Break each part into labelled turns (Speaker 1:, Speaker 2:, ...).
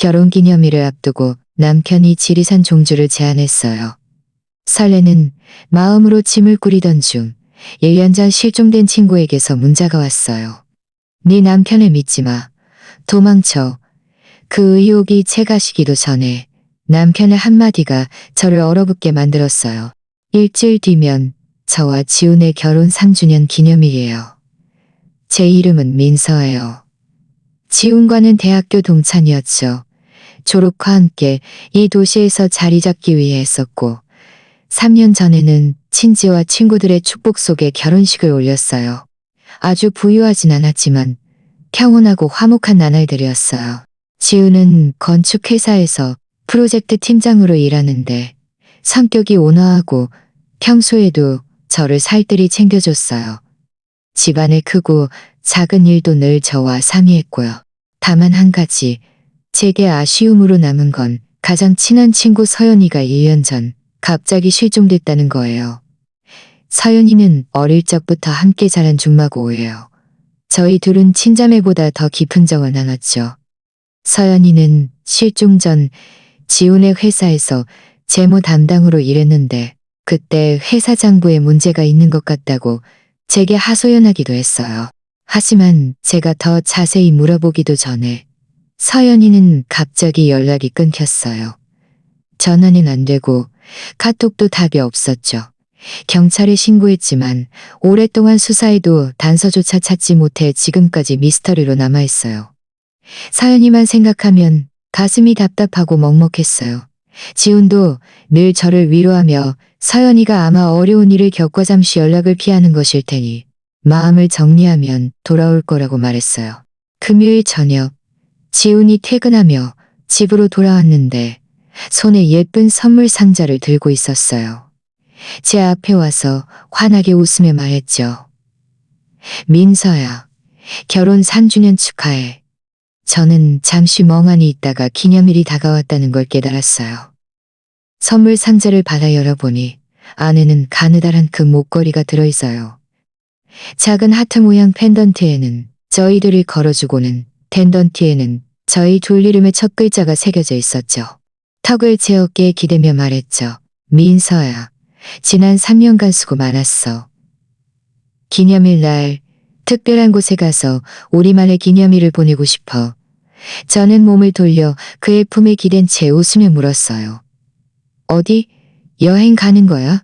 Speaker 1: 결혼기념일을 앞두고 남편이 지리산 종주를 제안했어요. 설레는 마음으로 짐을 꾸리던 중 1년 전 실종된 친구에게서 문자가 왔어요. 네 남편을 믿지 마. 도망쳐. 그 의혹이 채가시기도 전에 남편의 한마디가 저를 얼어붙게 만들었어요. 일주일 뒤면 저와 지훈의 결혼 3주년 기념일이에요. 제 이름은 민서예요. 지훈과는 대학교 동창이었죠. 졸업과 함께 이 도시에서 자리 잡기 위해 했었고 3년 전에는 친지와 친구들의 축복 속에 결혼식을 올렸어요. 아주 부유하진 않았지만 평온하고 화목한 나날들이었어요. 지훈은 건축회사에서 프로젝트 팀장으로 일하는데 성격이 온화하고 평소에도 저를 살뜰히 챙겨줬어요. 집안의 크고 작은 일도 늘 저와 상의했고요. 다만 한 가지, 제게 아쉬움으로 남은 건 가장 친한 친구 서연이가 1년 전 갑자기 실종됐다는 거예요. 서연이는 어릴 적부터 함께 자란 중마고예요. 저희 둘은 친자매보다 더 깊은 정을 나눴죠. 서연이는 실종 전 지훈의 회사에서 재무 담당으로 일했는데 그때 회사 장부에 문제가 있는 것 같다고 제게 하소연하기도 했어요. 하지만 제가 더 자세히 물어보기도 전에 서연이는 갑자기 연락이 끊겼어요. 전화는 안 되고 카톡도 답이 없었죠. 경찰에 신고했지만 오랫동안 수사해도 단서조차 찾지 못해 지금까지 미스터리로 남아있어요. 서연이만 생각하면 가슴이 답답하고 먹먹했어요. 지훈도 늘 저를 위로하며 서연이가 아마 어려운 일을 겪어 잠시 연락을 피하는 것일 테니 마음을 정리하면 돌아올 거라고 말했어요. 금요일 저녁 지훈이 퇴근하며 집으로 돌아왔는데 손에 예쁜 선물 상자를 들고 있었어요. 제 앞에 와서 환하게 웃으며 말했죠. 민서야, 결혼 3주년 축하해. 저는 잠시 멍하니 있다가 기념일이 다가왔다는 걸 깨달았어요. 선물 상자를 받아 열어보니 안에는 가느다란 그 목걸이가 들어있어요. 작은 하트 모양 펜던트에는 저희들을 걸어주고는 펜던트에는 저희 둘 이름의 첫 글자가 새겨져 있었죠. 턱을 제 어깨에 기대며 말했죠. 민서야, 지난 3년간 수고 많았어. 기념일 날 특별한 곳에 가서 우리만의 기념일을 보내고 싶어. 저는 몸을 돌려 그의 품에 기댄 채 웃으며 물었어요. 어디? 여행 가는 거야?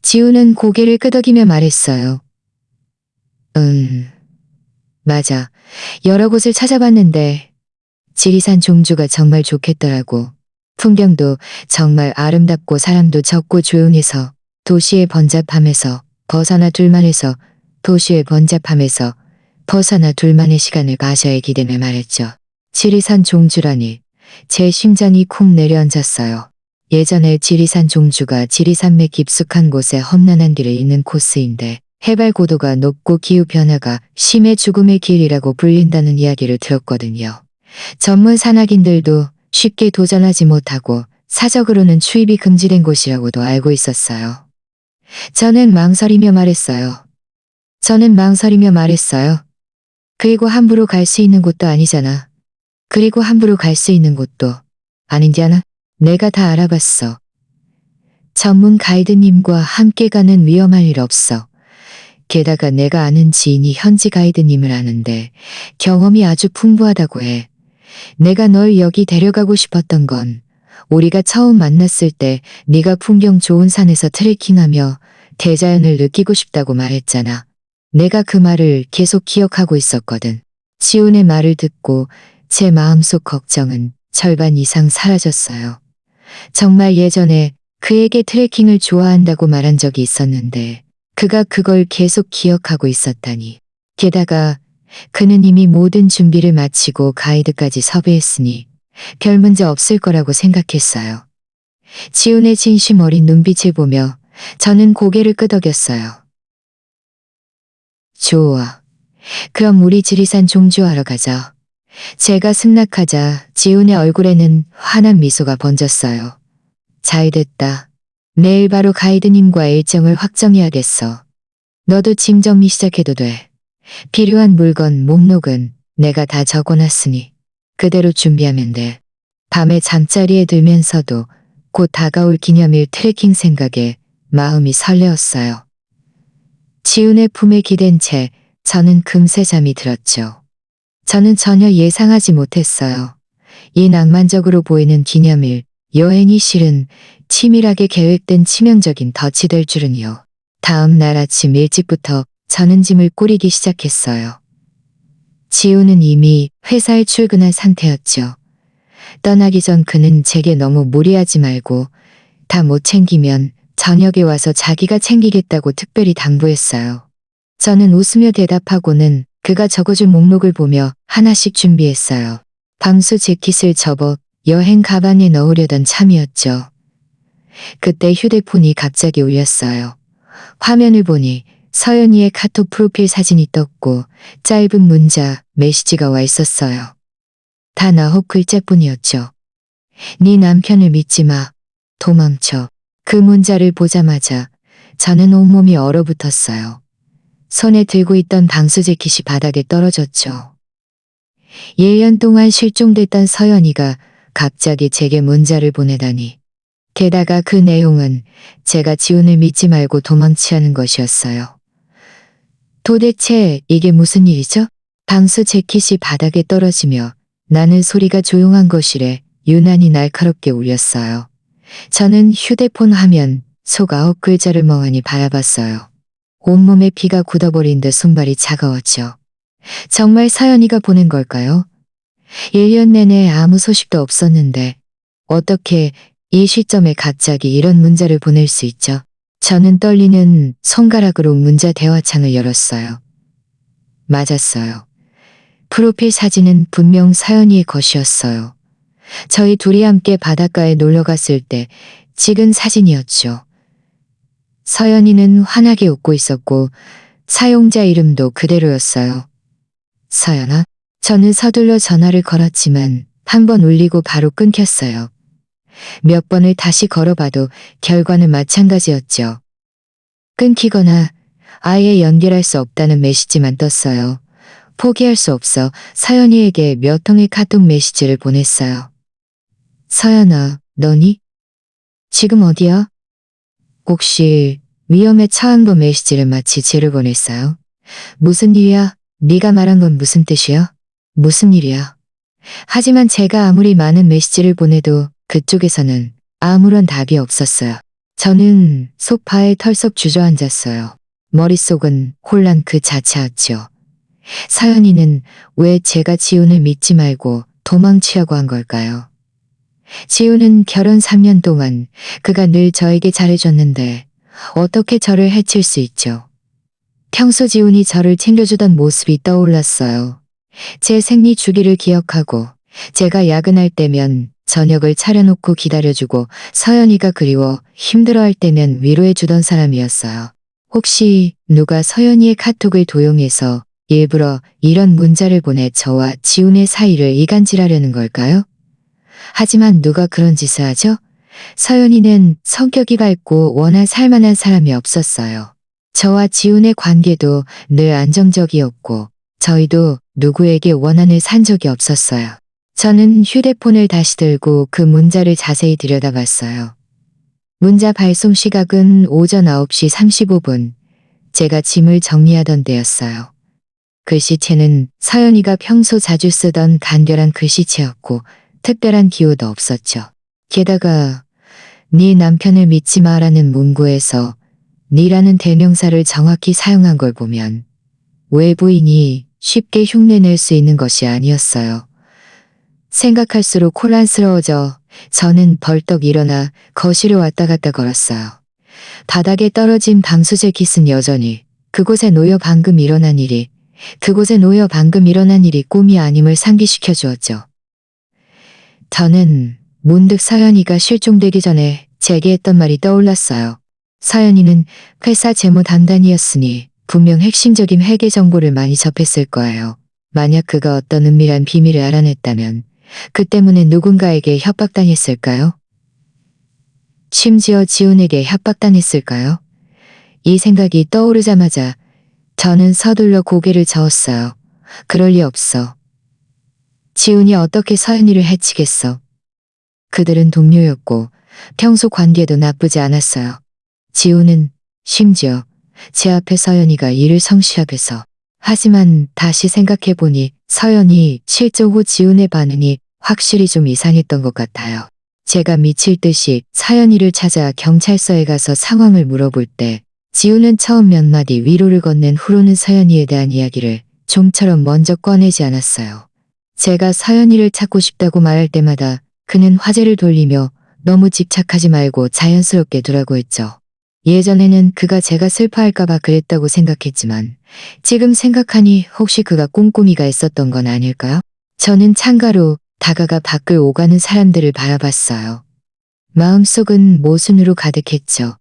Speaker 1: 지훈은 고개를 끄덕이며 말했어요. 맞아. 여러 곳을 찾아봤는데 지리산 종주가 정말 좋겠더라고. 풍경도 정말 아름답고 사람도 적고 조용해서 도시의 번잡함에서 벗어나 둘만의 시간을 마셔야 기대며 말했죠. 지리산 종주라니 제 심장이 쿵 내려앉았어요. 예전에 지리산 종주가 지리산맥 깊숙한 곳에 험난한 길을 잇는 코스인데 해발 고도가 높고 기후 변화가 심해 죽음의 길이라고 불린다는 이야기를 들었거든요. 전문 산악인들도 쉽게 도전하지 못하고 사적으로는 출입이 금지된 곳이라고도 알고 있었어요. 저는 망설이며 말했어요. 그리고 함부로 갈 수 있는 곳도 아니잖아. 그리고 함부로 갈 수 있는 곳도 아닌지않아? 내가 다 알아봤어. 전문 가이드님과 함께 가는 위험할 일 없어. 게다가 내가 아는 지인이 현지 가이드님을 아는데 경험이 아주 풍부하다고 해. 내가 널 여기 데려가고 싶었던 건 우리가 처음 만났을 때 네가 풍경 좋은 산에서 트레킹하며 대자연을 느끼고 싶다고 말했잖아. 내가 그 말을 계속 기억하고 있었거든. 지훈의 말을 듣고 제 마음속 걱정은 절반 이상 사라졌어요. 정말 예전에 그에게 트레킹을 좋아한다고 말한 적이 있었는데 그가 그걸 계속 기억하고 있었다니. 게다가 그는 이미 모든 준비를 마치고 가이드까지 섭외했으니 별 문제 없을 거라고 생각했어요. 지훈의 진심 어린 눈빛을 보며 저는 고개를 끄덕였어요. 좋아. 그럼 우리 지리산 종주하러 가자. 제가 승낙하자 지훈의 얼굴에는 환한 미소가 번졌어요. 잘 됐다. 내일 바로 가이드님과 일정을 확정해야겠어. 너도 짐 정리 시작해도 돼. 필요한 물건 목록은 내가 다 적어놨으니 그대로 준비하면 돼. 밤에 잠자리에 들면서도 곧 다가올 기념일 트레킹 생각에 마음이 설레었어요. 지훈의 품에 기댄 채 저는 금세 잠이 들었죠. 저는 전혀 예상하지 못했어요. 이 낭만적으로 보이는 기념일, 여행이 실은 치밀하게 계획된 치명적인 덫이 될 줄은요. 다음 날 아침 일찍부터 저는 짐을 꾸리기 시작했어요. 지우는 이미 회사에 출근한 상태였죠. 떠나기 전 그는 제게 너무 무리하지 말고 다 못 챙기면 저녁에 와서 자기가 챙기겠다고 특별히 당부했어요. 저는 웃으며 대답하고는 그가 적어준 목록을 보며 하나씩 준비했어요. 방수 재킷을 접어 여행 가방에 넣으려던 참이었죠. 그때 휴대폰이 갑자기 울렸어요. 화면을 보니 서연이의 카톡 프로필 사진이 떴고 짧은 문자, 메시지가 와 있었어요. 단 9글자뿐이었죠. 네 남편을 믿지 마. 도망쳐. 그 문자를 보자마자 저는 온몸이 얼어붙었어요. 손에 들고 있던 방수 재킷이 바닥에 떨어졌죠. 1년 동안 실종됐던 서연이가 갑자기 제게 문자를 보내다니. 게다가 그 내용은 제가 지훈을 믿지 말고 도망치라는 것이었어요. 도대체 이게 무슨 일이죠? 방수 재킷이 바닥에 떨어지며 나는 소리가 조용한 거실에 유난히 날카롭게 울렸어요. 저는 휴대폰 화면 속 9글자를 멍하니 바라봤어요. 온몸에 피가 굳어버린 듯 손발이 차가웠죠. 정말 서연이가 보낸 걸까요? 1년 내내 아무 소식도 없었는데 어떻게 이 시점에 갑자기 이런 문자를 보낼 수 있죠? 저는 떨리는 손가락으로 문자 대화창을 열었어요. 맞았어요. 프로필 사진은 분명 서연이의 것이었어요. 저희 둘이 함께 바닷가에 놀러 갔을 때 찍은 사진이었죠. 서연이는 환하게 웃고 있었고 사용자 이름도 그대로였어요. 서연아? 저는 서둘러 전화를 걸었지만 한 번 울리고 바로 끊겼어요. 몇 번을 다시 걸어봐도 결과는 마찬가지였죠. 끊기거나 아예 연결할 수 없다는 메시지만 떴어요. 포기할 수 없어 서연이에게 몇 통의 카톡 메시지를 보냈어요. 서연아, 너니? 지금 어디야? 혹시 위험에 처한 거 메시지를 마치 쟤를 보냈어요? 무슨 일이야? 네가 말한 건 무슨 뜻이야? 무슨 일이야? 하지만 제가 아무리 많은 메시지를 보내도 그쪽에서는 아무런 답이 없었어요. 저는 소파에 털썩 주저앉았어요. 머릿속은 혼란 그 자체였죠. 서연이는 왜 제가 지훈을 믿지 말고 도망치려고 한 걸까요? 지훈은 결혼 3년 동안 그가 늘 저에게 잘해줬는데 어떻게 저를 해칠 수 있죠? 평소 지훈이 저를 챙겨주던 모습이 떠올랐어요. 제 생리 주기를 기억하고 제가 야근할 때면 저녁을 차려놓고 기다려주고 서연이가 그리워 힘들어할 때면 위로해주던 사람이었어요. 혹시 누가 서연이의 카톡을 도용해서 일부러 이런 문자를 보내 저와 지훈의 사이를 이간질하려는 걸까요? 하지만 누가 그런 짓을 하죠? 서연이는 성격이 밝고 워낙 살만한 사람이 없었어요. 저와 지훈의 관계도 늘 안정적이었고 저희도 누구에게 원한을 산 적이 없었어요. 저는 휴대폰을 다시 들고 그 문자를 자세히 들여다봤어요. 문자 발송 시각은 오전 9시 35분. 제가 짐을 정리하던 때였어요. 글씨체는 서연이가 평소 자주 쓰던 간결한 글씨체였고 특별한 기호도 없었죠. 게다가 네 남편을 믿지 마라는 문구에서 네라는 대명사를 정확히 사용한 걸 보면 외부인이 쉽게 흉내낼 수 있는 것이 아니었어요. 생각할수록 혼란스러워져 저는 벌떡 일어나 거실을 왔다 갔다 걸었어요. 바닥에 떨어진 방수 재킷은 여전히 그곳에 놓여 방금 일어난 일이 꿈이 아님을 상기시켜 주었죠. 저는 문득 서연이가 실종되기 전에 제게 했던 말이 떠올랐어요. 서연이는 회사 재무 담당이었으니 분명 핵심적인 회계 정보를 많이 접했을 거예요. 만약 그가 어떤 은밀한 비밀을 알아냈다면 그 때문에 누군가에게 협박당했을까요? 심지어 지훈에게 협박당했을까요? 이 생각이 떠오르자마자 저는 서둘러 고개를 저었어요. 그럴 리 없어. 지훈이 어떻게 서연이를 해치겠어. 그들은 동료였고 평소 관계도 나쁘지 않았어요. 지훈은 심지어 제 앞에 서연이가 일을 성시합해서. 하지만 다시 생각해보니 서연이 실종 후 지훈의 반응이 확실히 좀 이상했던 것 같아요. 제가 미칠 듯이 서연이를 찾아 경찰서에 가서 상황을 물어볼 때 지훈은 처음 몇 마디 위로를 건넨 후로는 서연이에 대한 이야기를 좀처럼 먼저 꺼내지 않았어요. 제가 서연이를 찾고 싶다고 말할 때마다 그는 화제를 돌리며 너무 집착하지 말고 자연스럽게 두라고 했죠. 예전에는 그가 제가 슬퍼할까봐 그랬다고 생각했지만 지금 생각하니 혹시 그가 꼼꼼이가 있었던 건 아닐까요? 저는 창가로 다가가 밖을 오가는 사람들을 바라봤어요. 마음속은 모순으로 가득했죠.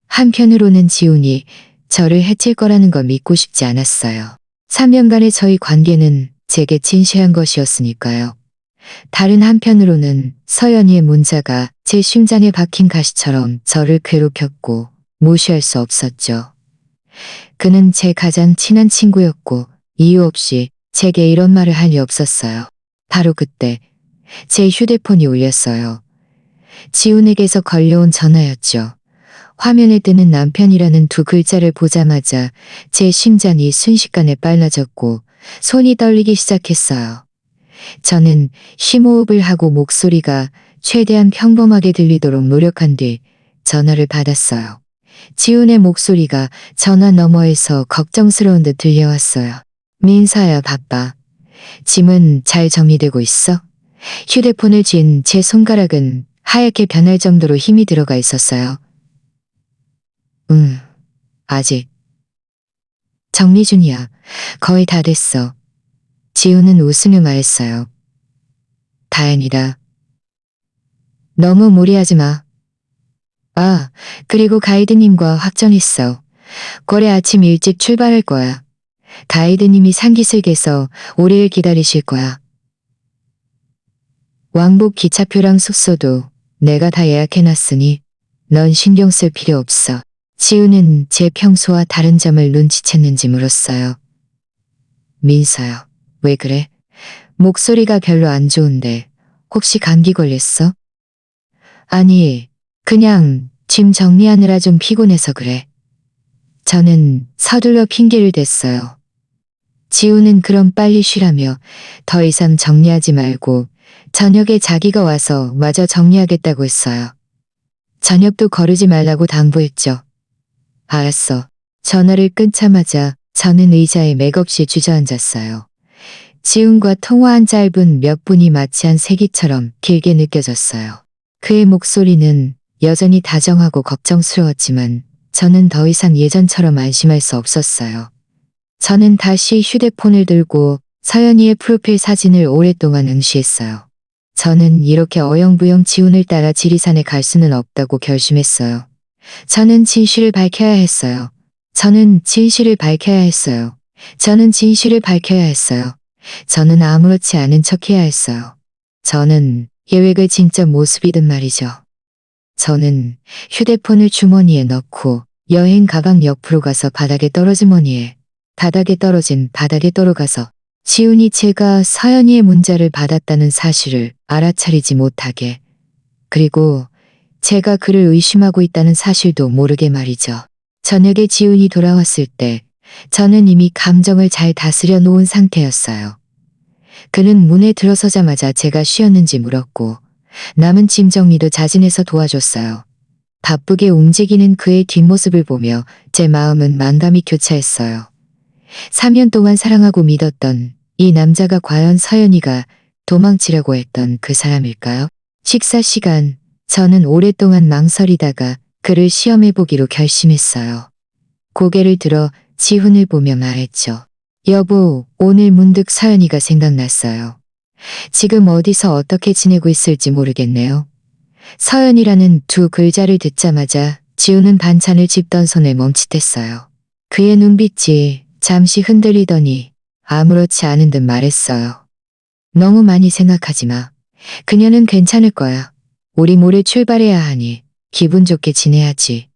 Speaker 1: 한편으로는 지훈이 저를 해칠 거라는 걸 믿고 싶지 않았어요. 3년간의 저희 관계는 제게 진실한 것이었으니까요. 다른 한편으로는 서연이의 문자가 제 심장에 박힌 가시처럼 저를 괴롭혔고 무시할 수 없었죠. 그는 제 가장 친한 친구였고 이유 없이 제게 이런 말을 할 리 없었어요. 바로 그때 제 휴대폰이 울렸어요. 지훈에게서 걸려온 전화였죠. 화면에 뜨는 남편이라는 두 글자를 보자마자 제 심장이 순식간에 빨라졌고 손이 떨리기 시작했어요. 저는 심호흡을 하고 목소리가 최대한 평범하게 들리도록 노력한 뒤 전화를 받았어요. 지훈의 목소리가 전화 너머에서 걱정스러운 듯 들려왔어요. 민서야, 바빠. 짐은 잘 정리되고 있어? 휴대폰을 쥔 제 손가락은 하얗게 변할 정도로 힘이 들어가 있었어요. 아직. 정리 중이야. 거의 다 됐어. 지훈은 웃으며 말했어요. 다행이다. 너무 무리하지 마. 아, 그리고 가이드님과 확정했어. 고래 아침 일찍 출발할 거야. 가이드님이 상기슬개서 우리를 기다리실 거야. 왕복 기차표랑 숙소도 내가 다 예약해놨으니 넌 신경 쓸 필요 없어. 지훈은 제 평소와 다른 점을 눈치챘는지 물었어요. 민서야, 왜 그래? 목소리가 별로 안 좋은데 혹시 감기 걸렸어? 아니, 그냥 짐 정리하느라 좀 피곤해서 그래. 저는 서둘러 핑계를 댔어요. 지훈은 그럼 빨리 쉬라며 더 이상 정리하지 말고 저녁에 자기가 와서 마저 정리하겠다고 했어요. 저녁도 거르지 말라고 당부했죠. 알았어. 전화를 끊자마자 저는 의자에 맥없이 주저앉았어요. 지훈과 통화한 짧은 몇 분이 마치 한 세기처럼 길게 느껴졌어요. 그의 목소리는 여전히 다정하고 걱정스러웠지만 저는 더 이상 예전처럼 안심할 수 없었어요. 저는 다시 휴대폰을 들고 서연이의 프로필 사진을 오랫동안 응시했어요. 저는 이렇게 어영부영 지훈을 따라 지리산에 갈 수는 없다고 결심했어요. 저는 진실을 밝혀야 했어요. 저는 진실을 밝혀야 했어요. 저는 진실을 밝혀야 했어요. 저는 아무렇지 않은 척해야 했어요. 저는 계획의 진짜 모습이든 말이죠. 저는 휴대폰을 주머니에 넣고 여행 가방 옆으로 가서 바닥에 떨어진 바닥에 떨어가서 지훈이 제가 서연이의 문자를 받았다는 사실을 알아차리지 못하게, 그리고 제가 그를 의심하고 있다는 사실도 모르게 말이죠. 저녁에 지훈이 돌아왔을 때 저는 이미 감정을 잘 다스려 놓은 상태였어요. 그는 문에 들어서자마자 제가 쉬었는지 물었고 남은 짐 정리도 자진해서 도와줬어요. 바쁘게 움직이는 그의 뒷모습을 보며 제 마음은 만감이 교차했어요. 3년 동안 사랑하고 믿었던 이 남자가 과연 서연이가 도망치려고 했던 그 사람일까요? 식사 시간, 저는 오랫동안 망설이다가 그를 시험해보기로 결심했어요. 고개를 들어 지훈을 보며 말했죠. 여보, 오늘 문득 서연이가 생각났어요. 지금 어디서 어떻게 지내고 있을지 모르겠네요. 서연이라는 두 글자를 듣자마자 지훈은 반찬을 집던 손을 멈칫했어요. 그의 눈빛이 잠시 흔들리더니 아무렇지 않은 듯 말했어요. 너무 많이 생각하지 마. 그녀는 괜찮을 거야. 우리 모레 출발해야 하니 기분 좋게 지내야지.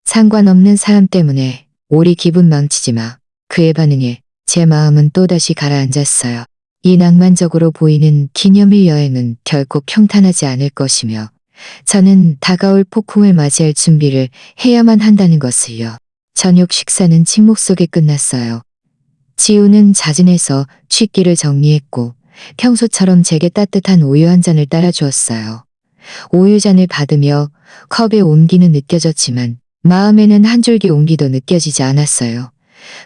Speaker 1: 상관없는 사람 때문에 우리 기분 망치지 마. 그의 반응에 제 마음은 또다시 가라앉았어요. 이 낭만적으로 보이는 기념일 여행은 결코 평탄하지 않을 것이며 저는 다가올 폭풍을 맞이할 준비를 해야만 한다는 것을요. 저녁 식사는 침묵 속에 끝났어요. 지우는 자진해서 취기를 정리했고 평소처럼 제게 따뜻한 우유 한 잔을 따라주었어요. 우유잔을 받으며 컵에 온기는 느껴졌지만 마음에는 한 줄기 온기도 느껴지지 않았어요.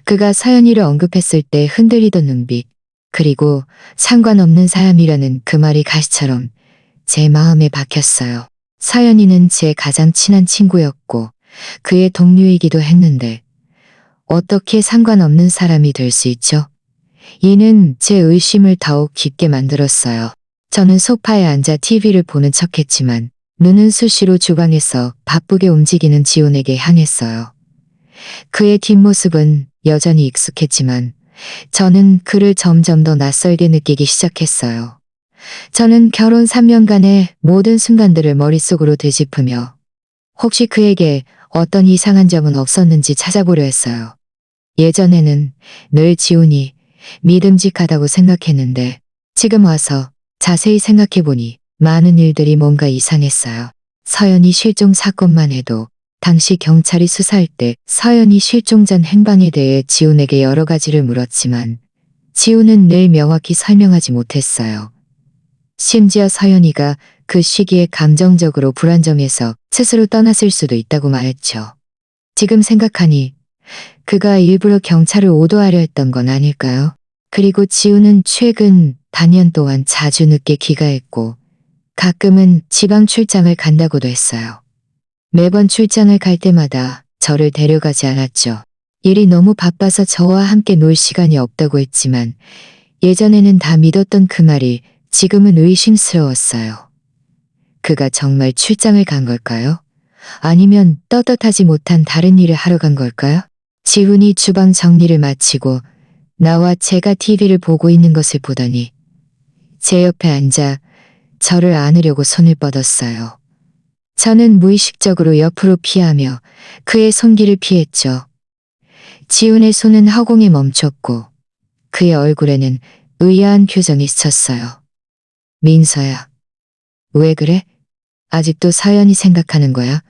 Speaker 1: 그가 서연이를 언급했을 때 흔들리던 눈빛, 그리고 상관없는 사람이라는 그 말이 가시처럼 제 마음에 박혔어요. 서연이는 제 가장 친한 친구였고 그의 동료이기도 했는데 어떻게 상관없는 사람이 될 수 있죠? 이는 제 의심을 더욱 깊게 만들었어요. 저는 소파에 앉아 TV를 보는 척했지만 눈은 수시로 주방에서 바쁘게 움직이는 지훈에게 향했어요. 그의 뒷모습은 여전히 익숙했지만 저는 그를 점점 더 낯설게 느끼기 시작했어요. 저는 결혼 3년간의 모든 순간들을 머릿속으로 되짚으며 혹시 그에게 어떤 이상한 점은 없었는지 찾아보려 했어요. 예전에는 늘 지훈이 믿음직하다고 생각했는데 지금 와서 자세히 생각해보니 많은 일들이 뭔가 이상했어요. 서연이 실종 사건만 해도 당시 경찰이 수사할 때 서연이 실종 전 행방에 대해 지훈에게 여러 가지를 물었지만 지훈은 늘 명확히 설명하지 못했어요. 심지어 서연이가 그 시기에 감정적으로 불안정해서 스스로 떠났을 수도 있다고 말했죠. 지금 생각하니 그가 일부러 경찰을 오도하려 했던 건 아닐까요? 그리고 지훈은 최근 반년 동안 자주 늦게 귀가했고 가끔은 지방 출장을 간다고도 했어요. 매번 출장을 갈 때마다 저를 데려가지 않았죠. 일이 너무 바빠서 저와 함께 놀 시간이 없다고 했지만 예전에는 다 믿었던 그 말이 지금은 의심스러웠어요. 그가 정말 출장을 간 걸까요? 아니면 떳떳하지 못한 다른 일을 하러 간 걸까요? 지훈이 주방 정리를 마치고 나와 제가 TV를 보고 있는 것을 보더니 제 옆에 앉아 저를 안으려고 손을 뻗었어요. 저는 무의식적으로 옆으로 피하며 그의 손길을 피했죠. 지훈의 손은 허공에 멈췄고 그의 얼굴에는 의아한 표정이 스쳤어요. 민서야, 왜 그래? 아직도 서연이 생각하는 거야?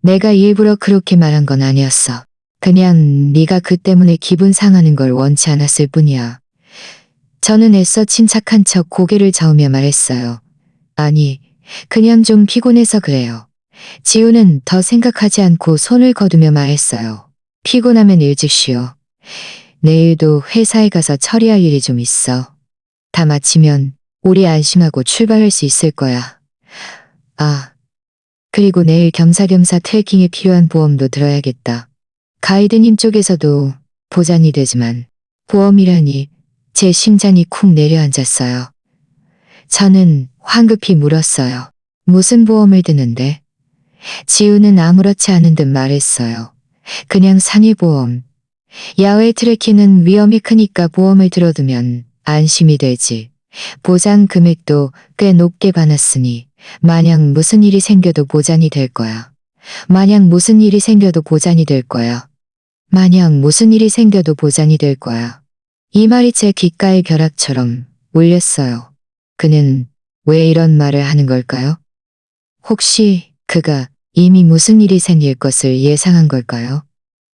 Speaker 1: 내가 일부러 그렇게 말한 건 아니었어. 그냥 네가 그 때문에 기분 상하는 걸 원치 않았을 뿐이야. 저는 애써 침착한 척 고개를 저으며 말했어요. 아니, 그냥 좀 피곤해서 그래요. 지우는 더 생각하지 않고 손을 거두며 말했어요. 피곤하면 일찍 쉬어. 내일도 회사에 가서 처리할 일이 좀 있어. 다 마치면 우리 안심하고 출발할 수 있을 거야. 아, 그리고 내일 겸사겸사 트레킹에 필요한 보험도 들어야겠다. 가이드님 쪽에서도 보장이 되지만 보험이라니 제 심장이 쿵 내려앉았어요. 저는 황급히 물었어요. 무슨 보험을 드는데? 지우는 아무렇지 않은 듯 말했어요. 그냥 상해보험. 야외 트레킹은 위험이 크니까 보험을 들어두면 안심이 되지. 보장 금액도 꽤 높게 받았으니 만약 무슨 일이 생겨도 보장이 될 거야. 만약 무슨 일이 생겨도 보장이 될 거야. 만약 무슨 일이 생겨도 보장이 될 거야. 이 말이 제 귓가에 벼락처럼 울렸어요. 그는 왜 이런 말을 하는 걸까요? 혹시 그가 이미 무슨 일이 생길 것을 예상한 걸까요?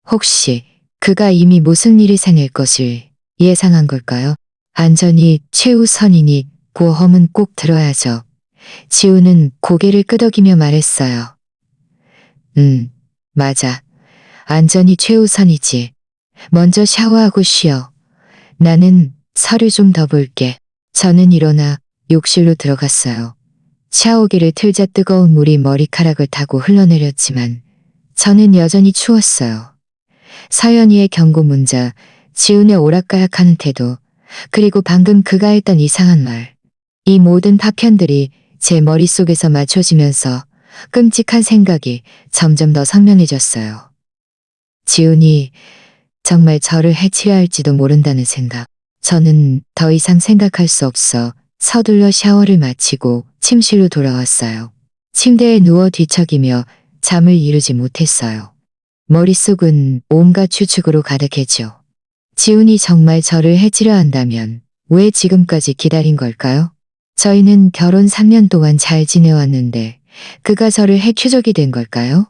Speaker 1: 혹시 그가 이미 무슨 일이 생길 것을 예상한 걸까요? 안전이 최우선이니 보험은 꼭 들어야죠. 지우는 고개를 끄덕이며 말했어요. 맞아. 안전이 최우선이지. 먼저 샤워하고 쉬어. 나는 서류 좀 더 볼게. 저는 일어나 욕실로 들어갔어요. 샤워기를 틀자 뜨거운 물이 머리카락을 타고 흘러내렸지만 저는 여전히 추웠어요. 서연이의 경고 문자, 지훈의 오락가락하는 태도, 그리고 방금 그가 했던 이상한 말. 이 모든 파편들이 제 머릿속에서 맞춰지면서 끔찍한 생각이 점점 더 선명해졌어요. 지훈이 정말 저를 해치려 할지도 모른다는 생각. 저는 더 이상 생각할 수 없어 서둘러 샤워를 마치고 침실로 돌아왔어요. 침대에 누워 뒤척이며 잠을 이루지 못했어요. 머릿속은 온갖 추측으로 가득했죠. 지훈이 정말 저를 해치려 한다면 왜 지금까지 기다린 걸까요? 저희는 결혼 3년 동안 잘 지내왔는데 그가 저를 해추적이 된 걸까요?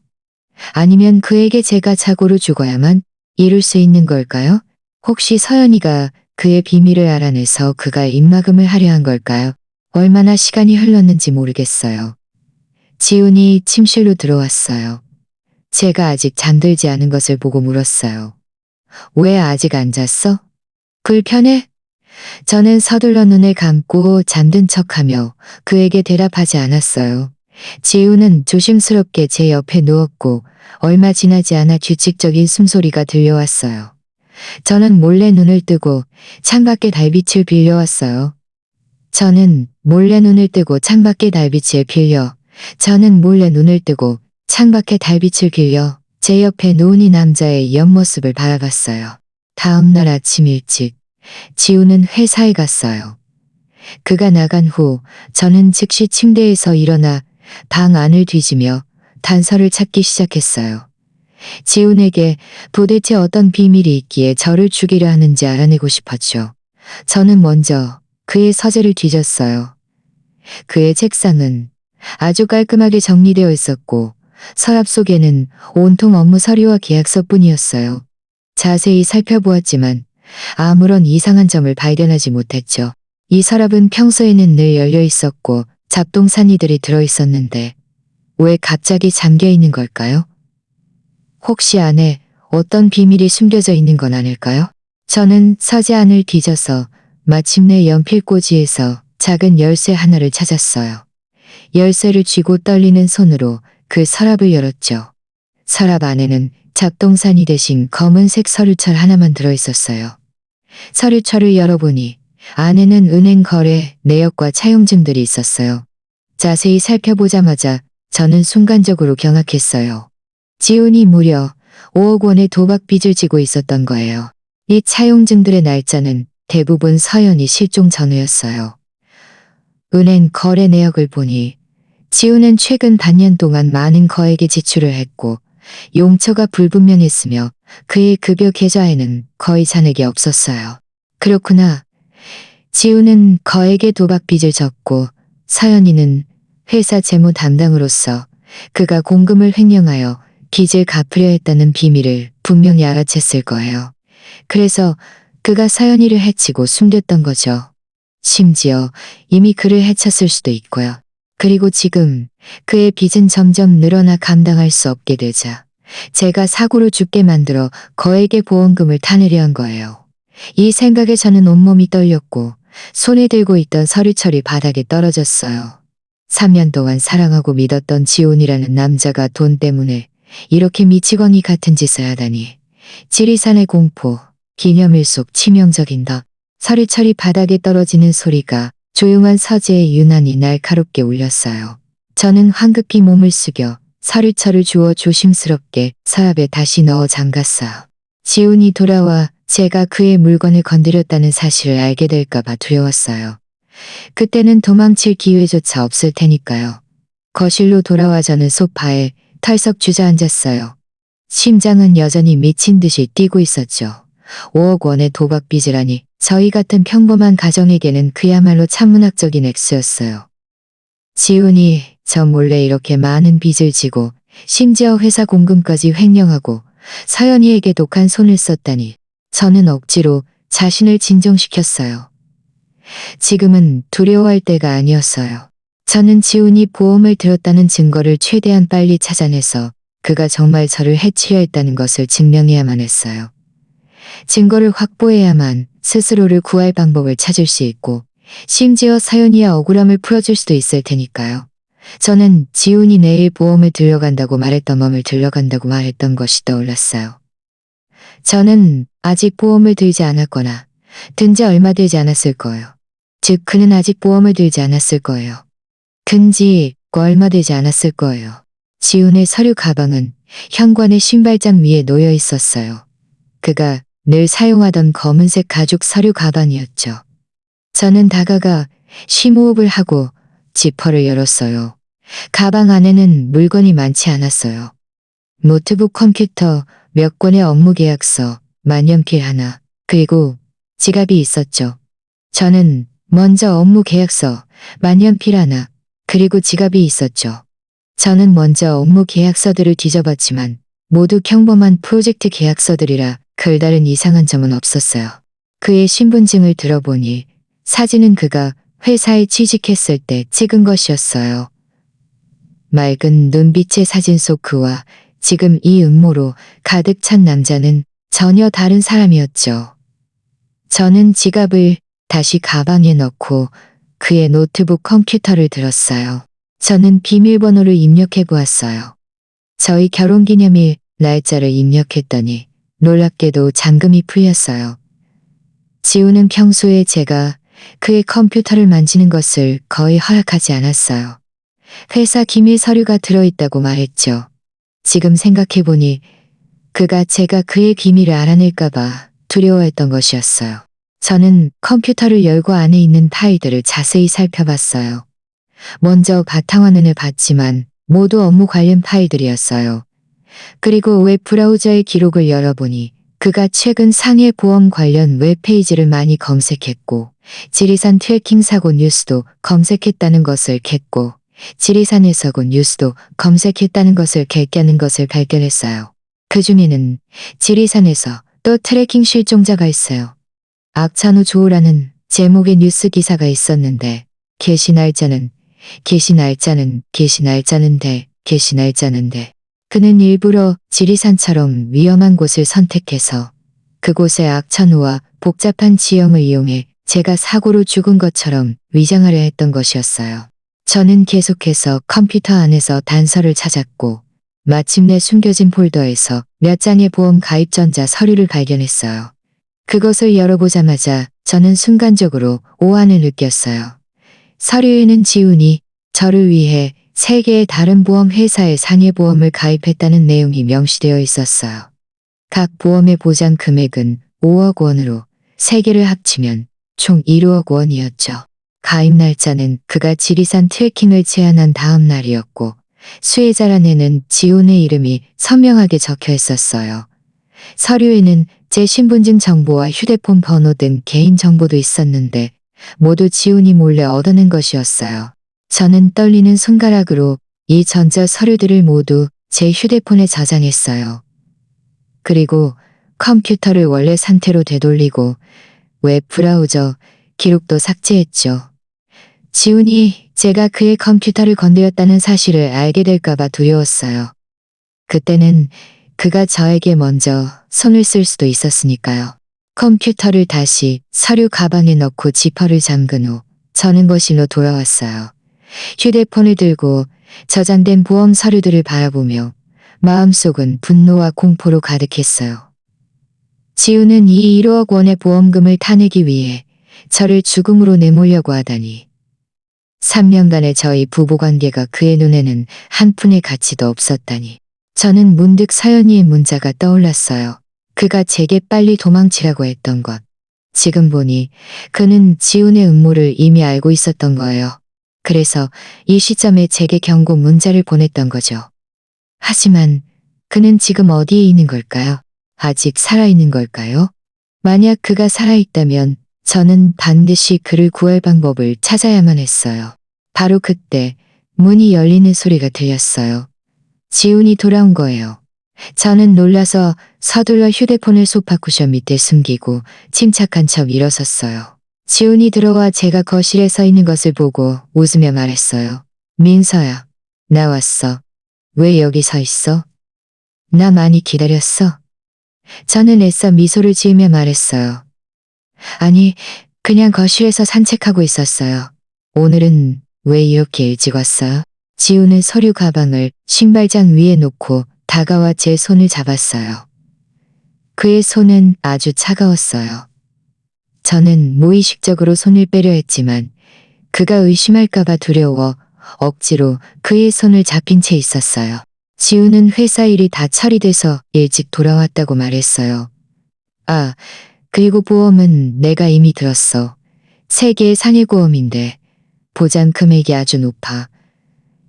Speaker 1: 아니면 그에게 제가 착오로 죽어야만 이룰 수 있는 걸까요? 혹시 서연이가 그의 비밀을 알아내서 그가 입막음을 하려 한 걸까요? 얼마나 시간이 흘렀는지 모르겠어요. 지훈이 침실로 들어왔어요. 제가 아직 잠들지 않은 것을 보고 물었어요. 왜 아직 안 잤어? 불편해? 저는 서둘러 눈을 감고 잠든 척하며 그에게 대답하지 않았어요. 지우는 조심스럽게 제 옆에 누웠고 얼마 지나지 않아 규칙적인 숨소리가 들려왔어요. 저는 몰래 눈을 뜨고 창밖의 달빛을 빌려왔어요. 저는 몰래 눈을 뜨고 창밖의 달빛을 빌려 저는 몰래 눈을 뜨고 창밖의 달빛을 빌려 제 옆에 누운 이 남자의 옆모습을 바라봤어요. 다음 날 아침 일찍 지우는 회사에 갔어요. 그가 나간 후 저는 즉시 침대에서 일어나 방 안을 뒤지며 단서를 찾기 시작했어요. 지훈에게 도대체 어떤 비밀이 있기에 저를 죽이려 하는지 알아내고 싶었죠. 저는 먼저 그의 서재를 뒤졌어요. 그의 책상은 아주 깔끔하게 정리되어 있었고 서랍 속에는 온통 업무 서류와 계약서뿐이었어요. 자세히 살펴보았지만 아무런 이상한 점을 발견하지 못했죠. 이 서랍은 평소에는 늘 열려 있었고 잡동사니들이 들어있었는데 왜 갑자기 잠겨 있는 걸까요? 혹시 안에 어떤 비밀이 숨겨져 있는 건 아닐까요? 저는 서재 안을 뒤져서 마침내 연필꽂이에서 작은 열쇠 하나를 찾았어요. 열쇠를 쥐고 떨리는 손으로 그 서랍을 열었죠. 서랍 안에는 잡동사니 대신 검은색 서류철 하나만 들어있었어요. 서류철을 열어보니 안에는 은행 거래 내역과 차용증들이 있었어요. 자세히 살펴보자마자 저는 순간적으로 경악했어요. 지훈이 무려 5억 원의 도박 빚을 지고 있었던 거예요. 이 차용증들의 날짜는 대부분 서연이 실종 전후였어요. 은행 거래 내역을 보니 지훈은 최근 반년 동안 많은 거액의 지출을 했고 용처가 불분명했으며 그의 급여 계좌에는 거의 잔액이 없었어요. 그렇구나. 지훈은 거액의 도박 빚을 졌고 서연이는 회사 재무 담당으로서 그가 공금을 횡령하여 빚을 갚으려 했다는 비밀을 분명히 알아챘을 거예요. 그래서 그가 서연이를 해치고 숨겼던 거죠. 심지어 이미 그를 해쳤을 수도 있고요. 그리고 지금 그의 빚은 점점 늘어나 감당할 수 없게 되자 제가 사고로 죽게 만들어 거액의 보험금을 타내려 한 거예요. 이 생각에 저는 온몸이 떨렸고 손에 들고 있던 서류철이 바닥에 떨어졌어요. 3년 동안 사랑하고 믿었던 지훈이라는 남자가 돈 때문에 이렇게 미치광이 같은 짓을 하다니. 지리산의 공포, 기념일 속 치명적인 덕, 서류철이 바닥에 떨어지는 소리가 조용한 서재에 유난히 날카롭게 울렸어요. 저는 황급히 몸을 숙여 서류철을 주워 조심스럽게 서랍에 다시 넣어 잠갔어요. 지훈이 돌아와 제가 그의 물건을 건드렸다는 사실을 알게 될까봐 두려웠어요. 그때는 도망칠 기회조차 없을 테니까요. 거실로 돌아와 저는 소파에 털썩 주저앉았어요. 심장은 여전히 미친 듯이 뛰고 있었죠. 5억 원의 도박 빚이라니 저희 같은 평범한 가정에게는 그야말로 천문학적인 액수였어요. 지훈이 저 몰래 이렇게 많은 빚을 지고 심지어 회사 공금까지 횡령하고 서연이에게 독한 손을 썼다니 저는 억지로 자신을 진정시켰어요. 지금은 두려워할 때가 아니었어요. 저는 지훈이 보험을 들었다는 증거를 최대한 빨리 찾아내서 그가 정말 저를 해치려 했다는 것을 증명해야만 했어요. 증거를 확보해야만 스스로를 구할 방법을 찾을 수 있고 심지어 서연이의 억울함을 풀어줄 수도 있을 테니까요. 저는 지훈이 내일 보험을 들려간다고 말했던 것이 떠올랐어요. 저는 아직 보험을 들지 않았거나 든 지 얼마 되지 않았을 거예요. 즉 그는 아직 보험을 들지 않았을 거예요. 든 지 얼마 되지 않았을 거예요. 지훈의 서류 가방은 현관의 신발장 위에 놓여 있었어요. 그가 늘 사용하던 검은색 가죽 서류 가방이었죠. 저는 다가가 심호흡을 하고 지퍼를 열었어요. 가방 안에는 물건이 많지 않았어요. 노트북, 컴퓨터, 몇 권의 업무 계약서, 만년필 하나, 그리고 지갑이 있었죠. 저는 먼저 업무 계약서, 만년필 하나, 그리고 지갑이 있었죠. 저는 먼저 업무 계약서들을 뒤져봤지만 모두 평범한 프로젝트 계약서들이라 별다른 이상한 점은 없었어요. 그의 신분증을 들어보니 사진은 그가 회사에 취직했을 때 찍은 것이었어요. 맑은 눈빛의 사진 속 그와 지금 이 음모로 가득 찬 남자는 전혀 다른 사람이었죠. 저는 지갑을 다시 가방에 넣고 그의 노트북 컴퓨터를 들었어요. 저는 비밀번호를 입력해 보았어요. 저희 결혼기념일 날짜를 입력했더니 놀랍게도 잠금이 풀렸어요. 지우는 평소에 제가 그의 컴퓨터를 만지는 것을 거의 허락하지 않았어요. 회사 기밀 서류가 들어있다고 말했죠. 지금 생각해보니 그가 제가 그의 비밀을 알아낼까봐 두려워했던 것이었어요. 저는 컴퓨터를 열고 안에 있는 파일들을 자세히 살펴봤어요. 먼저 바탕화면을 봤지만 모두 업무 관련 파일들이었어요. 그리고 웹 브라우저의 기록을 열어보니 그가 최근 상해 보험 관련 웹페이지를 많이 검색했고 지리산 트래킹 사고 뉴스도 검색했다는 것을 깼고 지리산의 사고 뉴스도 검색했다는 것을 깼다는 것을 발견했어요. 그 중에는 지리산에서 또 트래킹 실종자가 있어요. 악찬후 조우라는 제목의 뉴스 기사가 있었는데 게시 날짜는 그는 일부러 지리산처럼 위험한 곳을 선택해서 그곳의 악천후와 복잡한 지형을 이용해 제가 사고로 죽은 것처럼 위장하려 했던 것이었어요. 저는 계속해서 컴퓨터 안에서 단서를 찾았고 마침내 숨겨진 폴더에서 몇 장의 보험 가입 전자 서류를 발견했어요. 그것을 열어보자마자 저는 순간적으로 오한을 느꼈어요. 서류에는 지훈이 저를 위해 3개의 다른 보험 회사에 상해보험을 가입했다는 내용이 명시되어 있었어요. 각 보험의 보장 금액은 5억 원으로 3개를 합치면 총 1억 원이었죠. 가입 날짜는 그가 지리산 트래킹을 제안한 다음 날이었고 수혜자란에는 지훈의 이름이 선명하게 적혀 있었어요. 서류에는 제 신분증 정보와 휴대폰 번호 등 개인 정보도 있었는데 모두 지훈이 몰래 얻어낸 것이었어요. 저는 떨리는 손가락으로 이 전자 서류들을 모두 제 휴대폰에 저장했어요. 그리고 컴퓨터를 원래 상태로 되돌리고 웹 브라우저 기록도 삭제했죠. 지훈이 제가 그의 컴퓨터를 건드렸다는 사실을 알게 될까봐 두려웠어요. 그때는 그가 저에게 먼저 손을 쓸 수도 있었으니까요. 컴퓨터를 다시 서류 가방에 넣고 지퍼를 잠근 후 저는 거실로 돌아왔어요. 휴대폰을 들고 저장된 보험 서류들을 바라보며 마음속은 분노와 공포로 가득했어요. 지우는 이 1억 원의 보험금을 타내기 위해 저를 죽음으로 내몰려고 하다니. 3년간의 저희 부부관계가 그의 눈에는 한 푼의 가치도 없었다니. 저는 문득 서연이의 문자가 떠올랐어요. 그가 제게 빨리 도망치라고 했던 것. 지금 보니 그는 지훈의 음모를 이미 알고 있었던 거예요. 그래서 이 시점에 제게 경고 문자를 보냈던 거죠. 하지만 그는 지금 어디에 있는 걸까요? 아직 살아있는 걸까요? 만약 그가 살아있다면 저는 반드시 그를 구할 방법을 찾아야만 했어요. 바로 그때 문이 열리는 소리가 들렸어요. 지훈이 돌아온 거예요. 저는 놀라서 서둘러 휴대폰을 소파 쿠션 밑에 숨기고 침착한 척 일어섰어요. 지훈이 들어와 제가 거실에 서 있는 것을 보고 웃으며 말했어요. 민서야, 나 왔어. 왜 여기 서 있어? 나 많이 기다렸어? 저는 애써 미소를 지으며 말했어요. 아니, 그냥 거실에서 산책하고 있었어요. 오늘은 왜 이렇게 일찍 왔어요? 지훈은 서류 가방을 신발장 위에 놓고 다가와 제 손을 잡았어요. 그의 손은 아주 차가웠어요. 저는 무의식적으로 손을 빼려 했지만 그가 의심할까봐 두려워 억지로 그의 손을 잡힌 채 있었어요. 지훈은 회사 일이 다 처리돼서 일찍 돌아왔다고 말했어요. 아, 그리고 보험은 내가 이미 들었어. 3개의 상해보험인데 보장 금액이 아주 높아.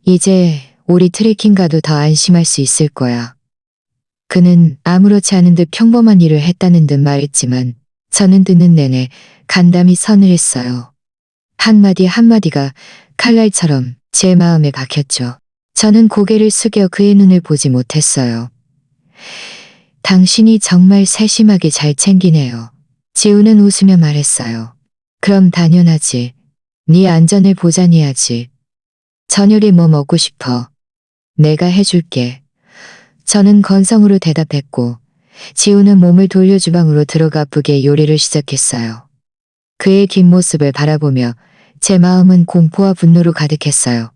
Speaker 1: 이제 우리 트래킹 가도 더 안심할 수 있을 거야. 그는 아무렇지 않은 듯 평범한 일을 했다는 듯 말했지만 저는 듣는 내내 간담이 서늘했어요. 한마디 한마디가 칼날처럼 제 마음에 박혔죠. 저는 고개를 숙여 그의 눈을 보지 못했어요. 당신이 정말 세심하게 잘 챙기네요. 지우는 웃으며 말했어요. 그럼 당연하지. 네 안전을 보장해야지. 저녁에 뭐 먹고 싶어? 내가 해줄게. 저는 건성으로 대답했고 지우는 몸을 돌려 주방으로 들어가 부게 요리를 시작했어요. 그의 긴 모습을 바라보며 제 마음은 공포와 분노로 가득했어요.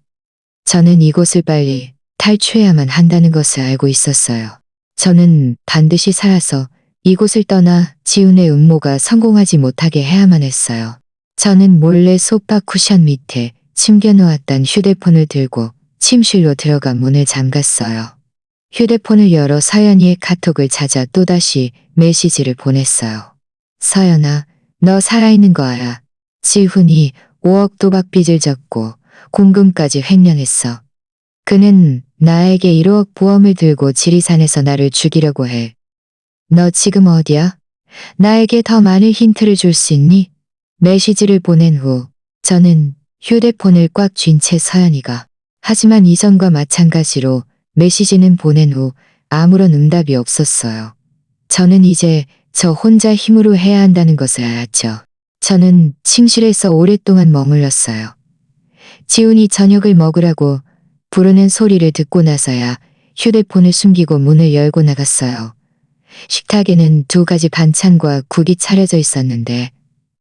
Speaker 1: 저는 이곳을 빨리 탈출해야만 한다는 것을 알고 있었어요. 저는 반드시 살아서 이곳을 떠나 지훈의 음모가 성공하지 못하게 해야만 했어요. 저는 몰래 소파 쿠션 밑에 숨겨놓았던 휴대폰을 들고 침실로 들어가 문을 잠갔어요. 휴대폰을 열어 서연이의 카톡을 찾아 또다시 메시지를 보냈어요. 서연아, 너 살아있는 거 알아? 지훈이 5억 도박 빚을 졌고 공금까지 횡령했어. 그는 나에게 1억 보험을 들고 지리산에서 나를 죽이려고 해. 너 지금 어디야? 나에게 더 많은 힌트를 줄 수 있니? 메시지를 보낸 후 저는 휴대폰을 꽉 쥔 채 서연이가 하지만 이전과 마찬가지로 메시지는 보낸 후 아무런 응답이 없었어요. 저는 이제 저 혼자 힘으로 해야 한다는 것을 알았죠. 저는 침실에서 오랫동안 머물렀어요. 지훈이 저녁을 먹으라고 부르는 소리를 듣고 나서야 휴대폰을 숨기고 문을 열고 나갔어요. 식탁에는 2가지 반찬과 국이 차려져 있었는데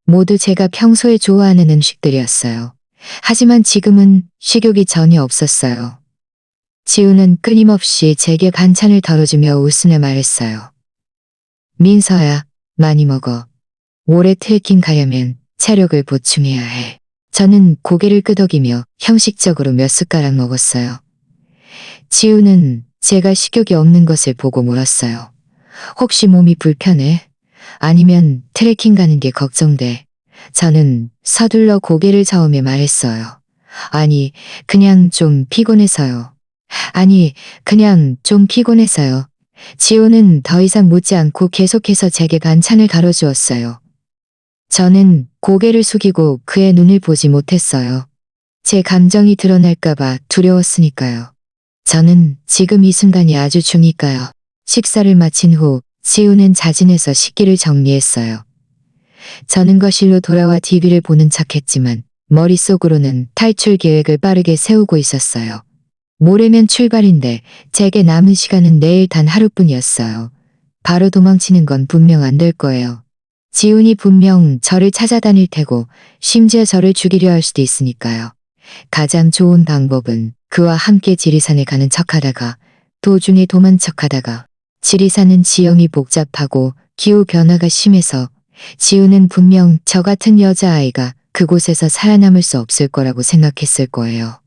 Speaker 1: 모두 제가 평소에 좋아하는 음식들이었어요. 하지만 지금은 식욕이 전혀 없었어요. 지우는 끊임없이 제게 반찬을 덜어주며 웃으며 말했어요. 민서야, 많이 먹어. 오래 트레킹 가려면 체력을 보충해야 해. 저는 고개를 끄덕이며 형식적으로 몇 숟가락 먹었어요. 지우는 제가 식욕이 없는 것을 보고 물었어요. 혹시 몸이 불편해? 아니면 트레킹 가는 게 걱정돼? 저는 서둘러 고개를 저으며 말했어요. 아니, 그냥 좀 피곤해서요. 지우는 더 이상 묻지 않고 계속해서 제게 반찬을 덜어주었어요. 저는 고개를 숙이고 그의 눈을 보지 못했어요. 제 감정이 드러날까봐 두려웠으니까요. 저는 지금 이 순간이 아주 중요해요. 식사를 마친 후 지우는 자진해서 식기를 정리했어요. 저는 거실로 돌아와 TV를 보는 척했지만 머릿속으로는 탈출 계획을 빠르게 세우고 있었어요. 모레면 출발인데 제게 남은 시간은 내일 단 하루뿐이었어요. 바로 도망치는 건 분명 안 될 거예요. 지훈이 분명 저를 찾아다닐 테고 심지어 저를 죽이려 할 수도 있으니까요. 가장 좋은 방법은 그와 함께 지리산에 가는 척하다가 도중에 도만 척하다가 지리산은 지형이 복잡하고 기후 변화가 심해서 지훈은 분명 저 같은 여자아이가 그곳에서 살아남을 수 없을 거라고 생각했을 거예요.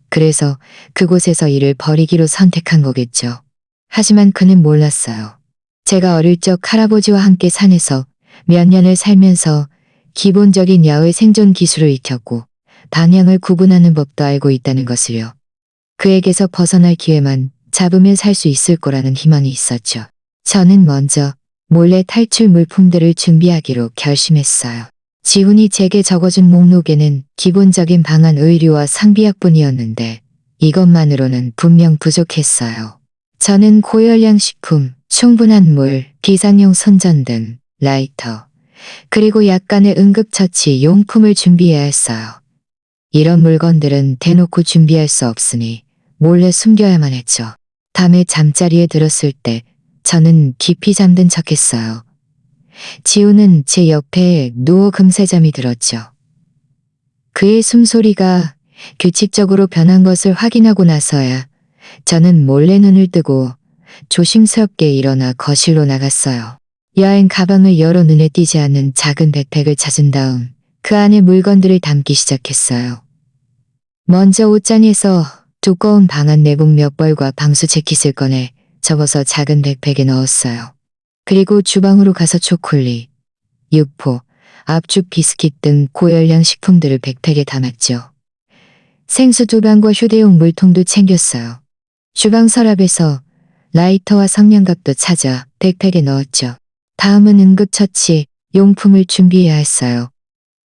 Speaker 1: 그래서 그곳에서 일을 벌이기로 선택한 거겠죠. 하지만 그는 몰랐어요. 제가 어릴 적 할아버지와 함께 산에서 몇 년을 살면서 기본적인 야외 생존 기술을 익혔고 방향을 구분하는 법도 알고 있다는 것을요. 그에게서 벗어날 기회만 잡으면 살 수 있을 거라는 희망이 있었죠. 저는 먼저 몰래 탈출 물품들을 준비하기로 결심했어요. 지훈이 제게 적어준 목록에는 기본적인 방한 의류와 상비약뿐이었는데 이것만으로는 분명 부족했어요. 저는 고열량 식품, 충분한 물, 비상용 손전등, 라이터, 그리고 약간의 응급처치 용품을 준비해야 했어요. 이런 물건들은 대놓고 준비할 수 없으니 몰래 숨겨야만 했죠. 밤에 잠자리에 들었을 때 저는 깊이 잠든 척했어요. 지우는 제 옆에 누워 금세 잠이 들었죠. 그의 숨소리가 규칙적으로 변한 것을 확인하고 나서야 저는 몰래 눈을 뜨고 조심스럽게 일어나 거실로 나갔어요. 여행 가방을 열어 눈에 띄지 않는 작은 백팩을 찾은 다음 그 안에 물건들을 담기 시작했어요. 먼저 옷장에서 두꺼운 방한 내복 몇 벌과 방수 재킷을 꺼내 접어서 작은 백팩에 넣었어요. 그리고 주방으로 가서 초콜릿, 육포, 압축 비스킷 등 고열량 식품들을 백팩에 담았죠. 생수 2병과 휴대용 물통도 챙겼어요. 주방 서랍에서 라이터와 성냥갑도 찾아 백팩에 넣었죠. 다음은 응급처치, 용품을 준비해야 했어요.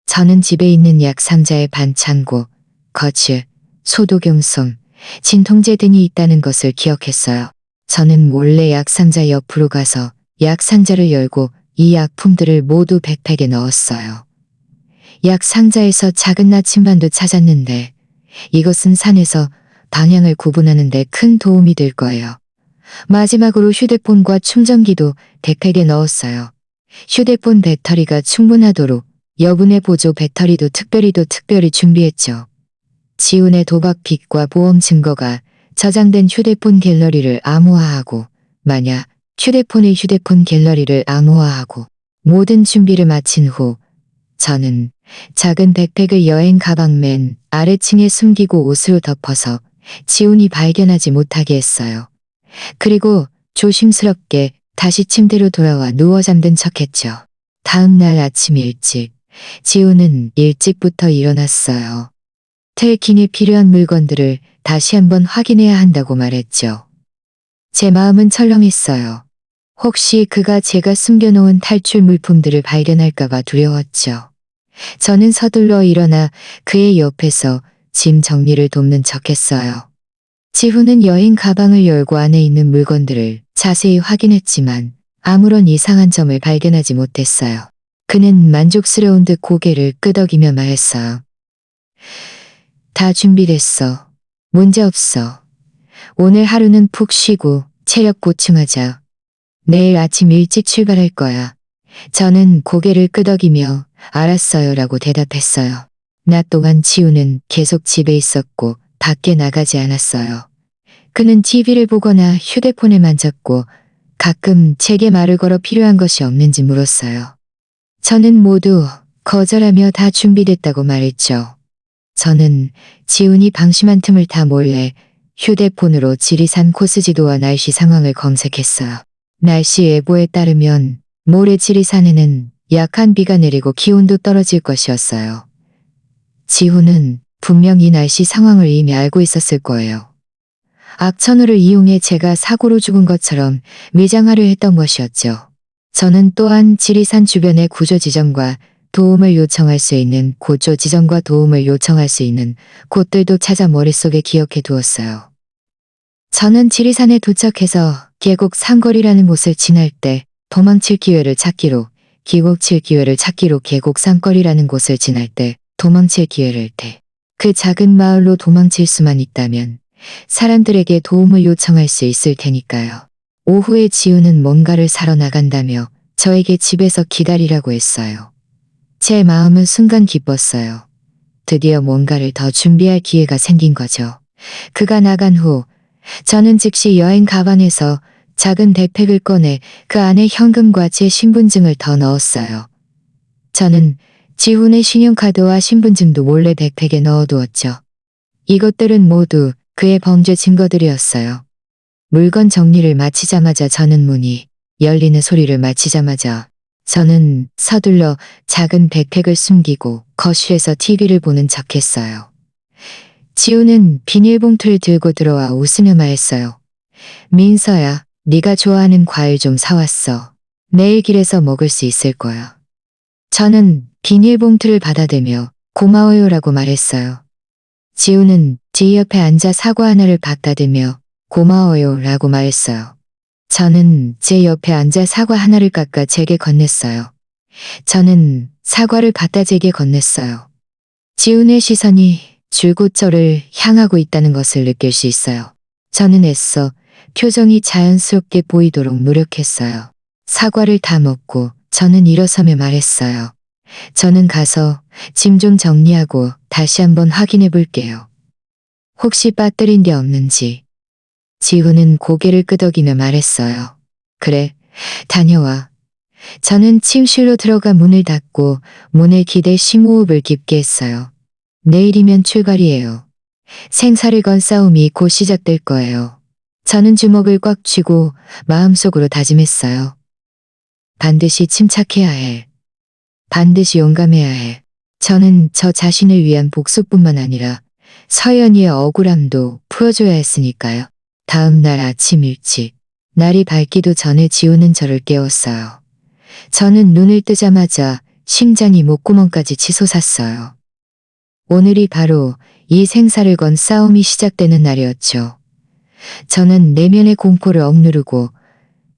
Speaker 1: 저는 집에 있는 약 상자에 반창고, 거즈, 소독용솜, 진통제 등이 있다는 것을 기억했어요. 저는 몰래 약 상자 옆으로 가서 약 상자를 열고 이 약품들을 모두 백팩에 넣었어요. 약 상자에서 작은 나침반도 찾았는데 이것은 산에서 방향을 구분하는 데 큰 도움이 될 거예요. 마지막으로 휴대폰과 충전기도 백팩에 넣었어요. 휴대폰 배터리가 충분하도록 여분의 보조 배터리도 특별히 준비했죠. 지훈의 도박빚과 보험 증거가 저장된 휴대폰 갤러리를 암호화하고 만약 휴대폰 갤러리를 암호화하고 모든 준비를 마친 후 저는 작은 백팩을 여행 가방 맨 아래층에 숨기고 옷으로 덮어서 지훈이 발견하지 못하게 했어요. 그리고 조심스럽게 다시 침대로 돌아와 누워 잠든 척했죠. 다음 날 아침 일찍 지훈은 일찍부터 일어났어요. 트레킹에 필요한 물건들을 다시 한번 확인해야 한다고 말했죠. 제 마음은 철렁했어요. 혹시 그가 제가 숨겨놓은 탈출 물품들을 발견할까봐 두려웠죠. 저는 서둘러 일어나 그의 옆에서 짐 정리를 돕는 척했어요. 지훈은 여행 가방을 열고 안에 있는 물건들을 자세히 확인했지만 아무런 이상한 점을 발견하지 못했어요. 그는 만족스러운 듯 고개를 끄덕이며 말했어요. 다 준비됐어. 문제없어. 오늘 하루는 푹 쉬고 체력 보충하자. 내일 아침 일찍 출발할 거야. 저는 고개를 끄덕이며 알았어요라고 대답했어요. 낮 동안 지우는 계속 집에 있었고 밖에 나가지 않았어요. 그는 TV를 보거나 휴대폰을 만졌고 가끔 제게 말을 걸어 필요한 것이 없는지 물었어요. 저는 모두 거절하며 다 준비됐다고 말했죠. 저는 지훈이 방심한 틈을 타 몰래 휴대폰으로 지리산 코스 지도와 날씨 상황을 검색했어요. 날씨 예보에 따르면 모레 지리산에는 약한 비가 내리고 기온도 떨어질 것이었어요. 지훈은 분명 이 날씨 상황을 이미 알고 있었을 거예요. 악천후를 이용해 제가 사고로 죽은 것처럼 위장하려 했던 것이었죠. 저는 또한 지리산 주변의 구조 지점과 도움을 요청할 수 있는 고조 지점과 도움을 요청할 수 있는 곳들도 찾아 머릿속에 기억해 두었어요. 저는 지리산에 도착해서 계곡 산거리라는 곳을 지날 때 도망칠 기회를 찾기로 계곡 산거리라는 곳을 지날 때 도망칠 기회를 그 작은 마을로 도망칠 수만 있다면 사람들에게 도움을 요청할 수 있을 테니까요. 오후에 지우는 뭔가를 사러 나간다며 저에게 집에서 기다리라고 했어요. 제 마음은 순간 기뻤어요. 드디어 뭔가를 더 준비할 기회가 생긴 거죠. 그가 나간 후 저는 즉시 여행 가방에서 작은 백팩을 꺼내 그 안에 현금과 제 신분증을 더 넣었어요. 저는 지훈의 신용카드와 신분증도 몰래 백팩에 넣어두었죠. 이것들은 모두 그의 범죄 증거들이었어요. 물건 정리를 마치자마자 저는 문이 열리는 소리를 마치자마자 저는 서둘러 작은 백팩을 숨기고 거실에서 TV를 보는 척했어요. 지우는 비닐봉투를 들고 들어와 웃으며 말했어요. 민서야, 네가 좋아하는 과일 좀 사왔어. 내일 길에서 먹을 수 있을 거야. 저는 비닐봉투를 받아들며 고마워요라고 말했어요. 지우는 제 옆에 앉아 사과 하나를 받아들며 고마워요라고 말했어요. 저는 제 옆에 앉아 사과 하나를 깎아 제게 건넸어요. 저는 사과를 갖다 제게 건넸어요. 지훈의 시선이 줄곧 저를 향하고 있다는 것을 느낄 수 있어요. 저는 애써 표정이 자연스럽게 보이도록 노력했어요. 사과를 다 먹고 저는 일어서며 말했어요. 저는 가서 짐 좀 정리하고 다시 한번 확인해 볼게요. 혹시 빠뜨린 게 없는지. 지훈은 고개를 끄덕이며 말했어요. 그래, 다녀와. 저는 침실로 들어가 문을 닫고 문에 기대 심호흡을 깊게 했어요. 내일이면 출발이에요. 생사를 건 싸움이 곧 시작될 거예요. 저는 주먹을 꽉 쥐고 마음속으로 다짐했어요. 반드시 침착해야 해. 반드시 용감해야 해. 저는 저 자신을 위한 복수뿐만 아니라 서연이의 억울함도 풀어줘야 했으니까요. 다음 날 아침 일찍 날이 밝기도 전에 지우는 저를 깨웠어요. 저는 눈을 뜨자마자 심장이 목구멍까지 치솟았어요. 오늘이 바로 이 생사를 건 싸움이 시작되는 날이었죠. 저는 내면의 공포를 억누르고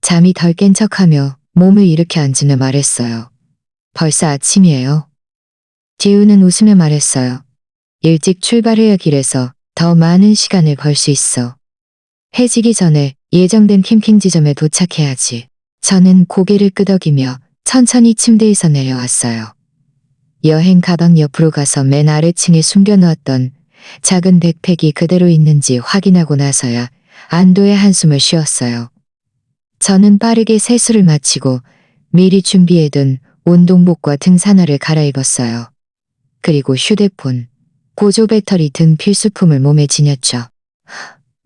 Speaker 1: 잠이 덜 깬 척하며 몸을 일으켜 앉은 후 말했어요. 벌써 아침이에요. 지우는 웃으며 말했어요. 일찍 출발해야 길에서 더 많은 시간을 벌 수 있어. 해지기 전에 예정된 캠핑 지점에 도착해야지. 저는 고개를 끄덕이며 천천히 침대에서 내려왔어요. 여행 가방 옆으로 가서 맨 아래층에 숨겨놓았던 작은 백팩이 그대로 있는지 확인하고 나서야 안도의 한숨을 쉬었어요. 저는 빠르게 세수를 마치고 미리 준비해둔 운동복과 등산화를 갈아입었어요. 그리고 휴대폰, 보조 배터리 등 필수품을 몸에 지녔죠.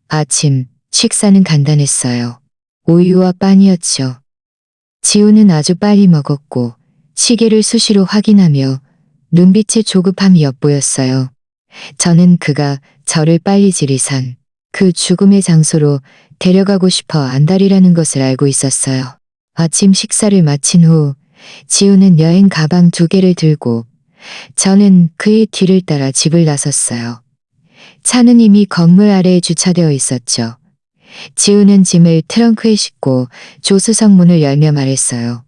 Speaker 1: 아침 식사는 간단했어요. 우유와 빵이었죠. 지우는 아주 빨리 먹었고 시계를 수시로 확인하며 눈빛에 조급함이 엿보였어요. 저는 그가 저를 빨리 지리산 그 죽음의 장소로 데려가고 싶어 안달이라는 것을 알고 있었어요. 아침 식사를 마친 후 지우는 여행 가방 2개를 들고 저는 그의 뒤를 따라 집을 나섰어요. 차는 이미 건물 아래에 주차되어 있었죠. 지우는 짐을 트렁크에 싣고 조수석 문을 열며 말했어요.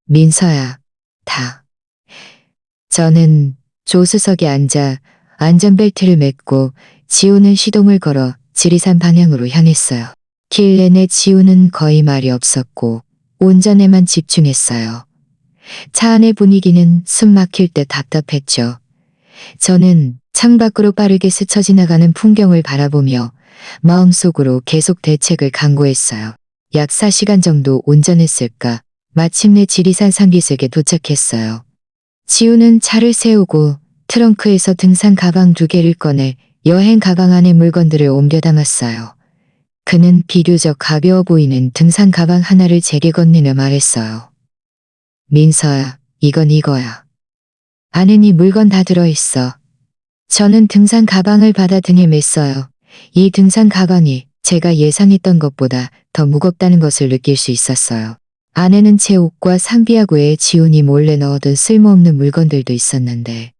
Speaker 1: 민서야, 다. 저는 조수석에 앉아 안전벨트를 맸고 지우는 시동을 걸어 지리산 방향으로 향했어요. 길 내내 지우는 거의 말이 없었고 운전에만 집중했어요. 차 안의 분위기는 숨 막힐 듯 답답했죠. 저는 창밖으로 빠르게 스쳐 지나가는 풍경을 바라보며 마음속으로 계속 대책을 강구했어요. 약 4시간 정도 운전했을까 마침내 지리산 상기슭에 도착했어요. 지우는 차를 세우고 트렁크에서 등산 가방 2개를 꺼내 여행 가방 안에 물건들을 옮겨 담았어요. 그는 비교적 가벼워 보이는 등산 가방 하나를 제게 건네며 말했어요. 민서야, 이건 이거야. 안에는 물건 다 들어있어. 저는 등산 가방을 받아 등에 맸어요. 이 등산 가방이 제가 예상했던 것보다 더 무겁다는 것을 느낄 수 있었어요. 안에는 제 옷과 상비약 외에 지훈이 몰래 넣어둔 쓸모없는 물건들도 있었는데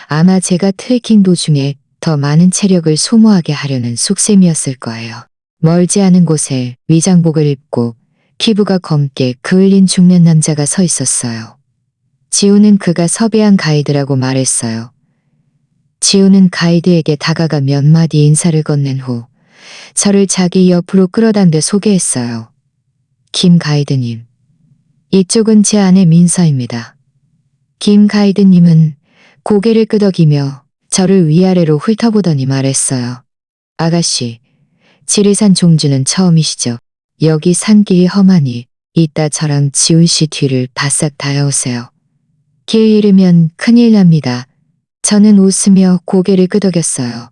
Speaker 1: 아마 제가 트레킹 도중에 더 많은 체력을 소모하게 하려는 속셈이었을 거예요. 멀지 않은 곳에 위장복을 입고 피부가 검게 그을린 중년 남자가 서 있었어요. 지우는 그가 섭외한 가이드라고 말했어요. 지우는 가이드에게 다가가 몇 마디 인사를 건넨 후 저를 자기 옆으로 끌어당겨 소개했어요. 김 가이드님. 이쪽은 제 아내 민서입니다. 김 가이드님은 고개를 끄덕이며 저를 위아래로 훑어보더니 말했어요. 아가씨, 지리산 종주는 처음이시죠? 여기 산길이 험하니 이따 저랑 지훈 씨 뒤를 바싹 따라오세요. 길 잃으면 큰일 납니다. 저는 웃으며 고개를 끄덕였어요.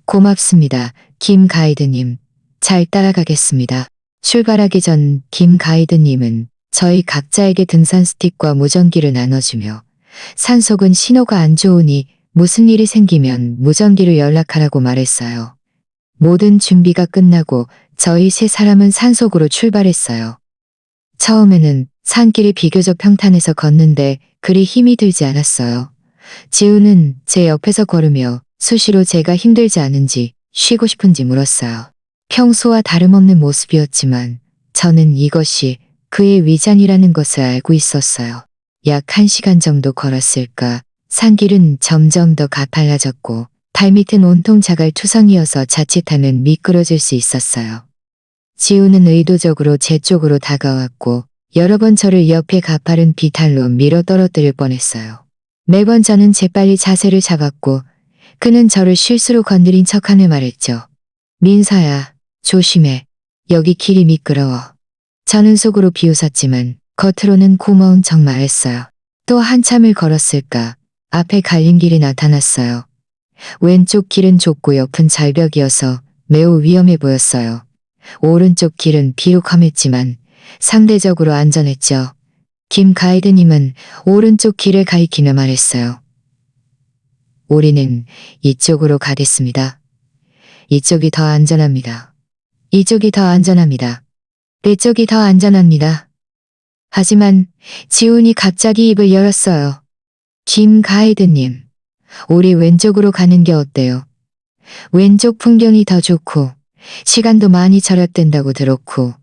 Speaker 1: 고맙습니다, 김 가이드님. 잘 따라가겠습니다. 출발하기 전 김 가이드님은 저희 각자에게 등산 스틱과 무전기를 나눠주며 산속은 신호가 안 좋으니 무슨 일이 생기면 무전기로 연락하라고 말했어요. 모든 준비가 끝나고 저희 3사람은 산속으로 출발했어요. 처음에는 산길이 비교적 평탄해서 걷는데 그리 힘이 들지 않았어요. 지우는 제 옆에서 걸으며 수시로 제가 힘들지 않은지 쉬고 싶은지 물었어요. 평소와 다름없는 모습이었지만 저는 이것이 그의 위장이라는 것을 알고 있었어요. 약 1시간 정도 걸었을까 산길은 점점 더 가팔라졌고 발밑은 온통 자갈투성이어서 자칫하면 미끄러질 수 있었어요. 지우는 의도적으로 제 쪽으로 다가왔고 여러 번 저를 옆에 가파른 비탈로 밀어 떨어뜨릴 뻔했어요. 매번 저는 재빨리 자세를 잡았고 그는 저를 실수로 건드린 척하며 말했죠. 민서야, 조심해. 여기 길이 미끄러워. 저는 속으로 비웃었지만 겉으로는 고마운 척 말했어요. 또 한참을 걸었을까 앞에 갈림길이 나타났어요. 왼쪽 길은 좁고 옆은 절벽이어서 매우 위험해 보였어요. 오른쪽 길은 비록 험했지만 상대적으로 안전했죠. 김 가이드님은 오른쪽 길을 가리키며 말했어요. 우리는 이쪽으로 가겠습니다. 이쪽이 더 안전합니다. 이쪽이 더 안전합니다. 이쪽이 더 안전합니다. 하지만 지훈이 갑자기 입을 열었어요. 김 가이드님, 우리 왼쪽으로 가는 게 어때요? 왼쪽 풍경이 더 좋고, 시간도 많이 절약된다고 들었고,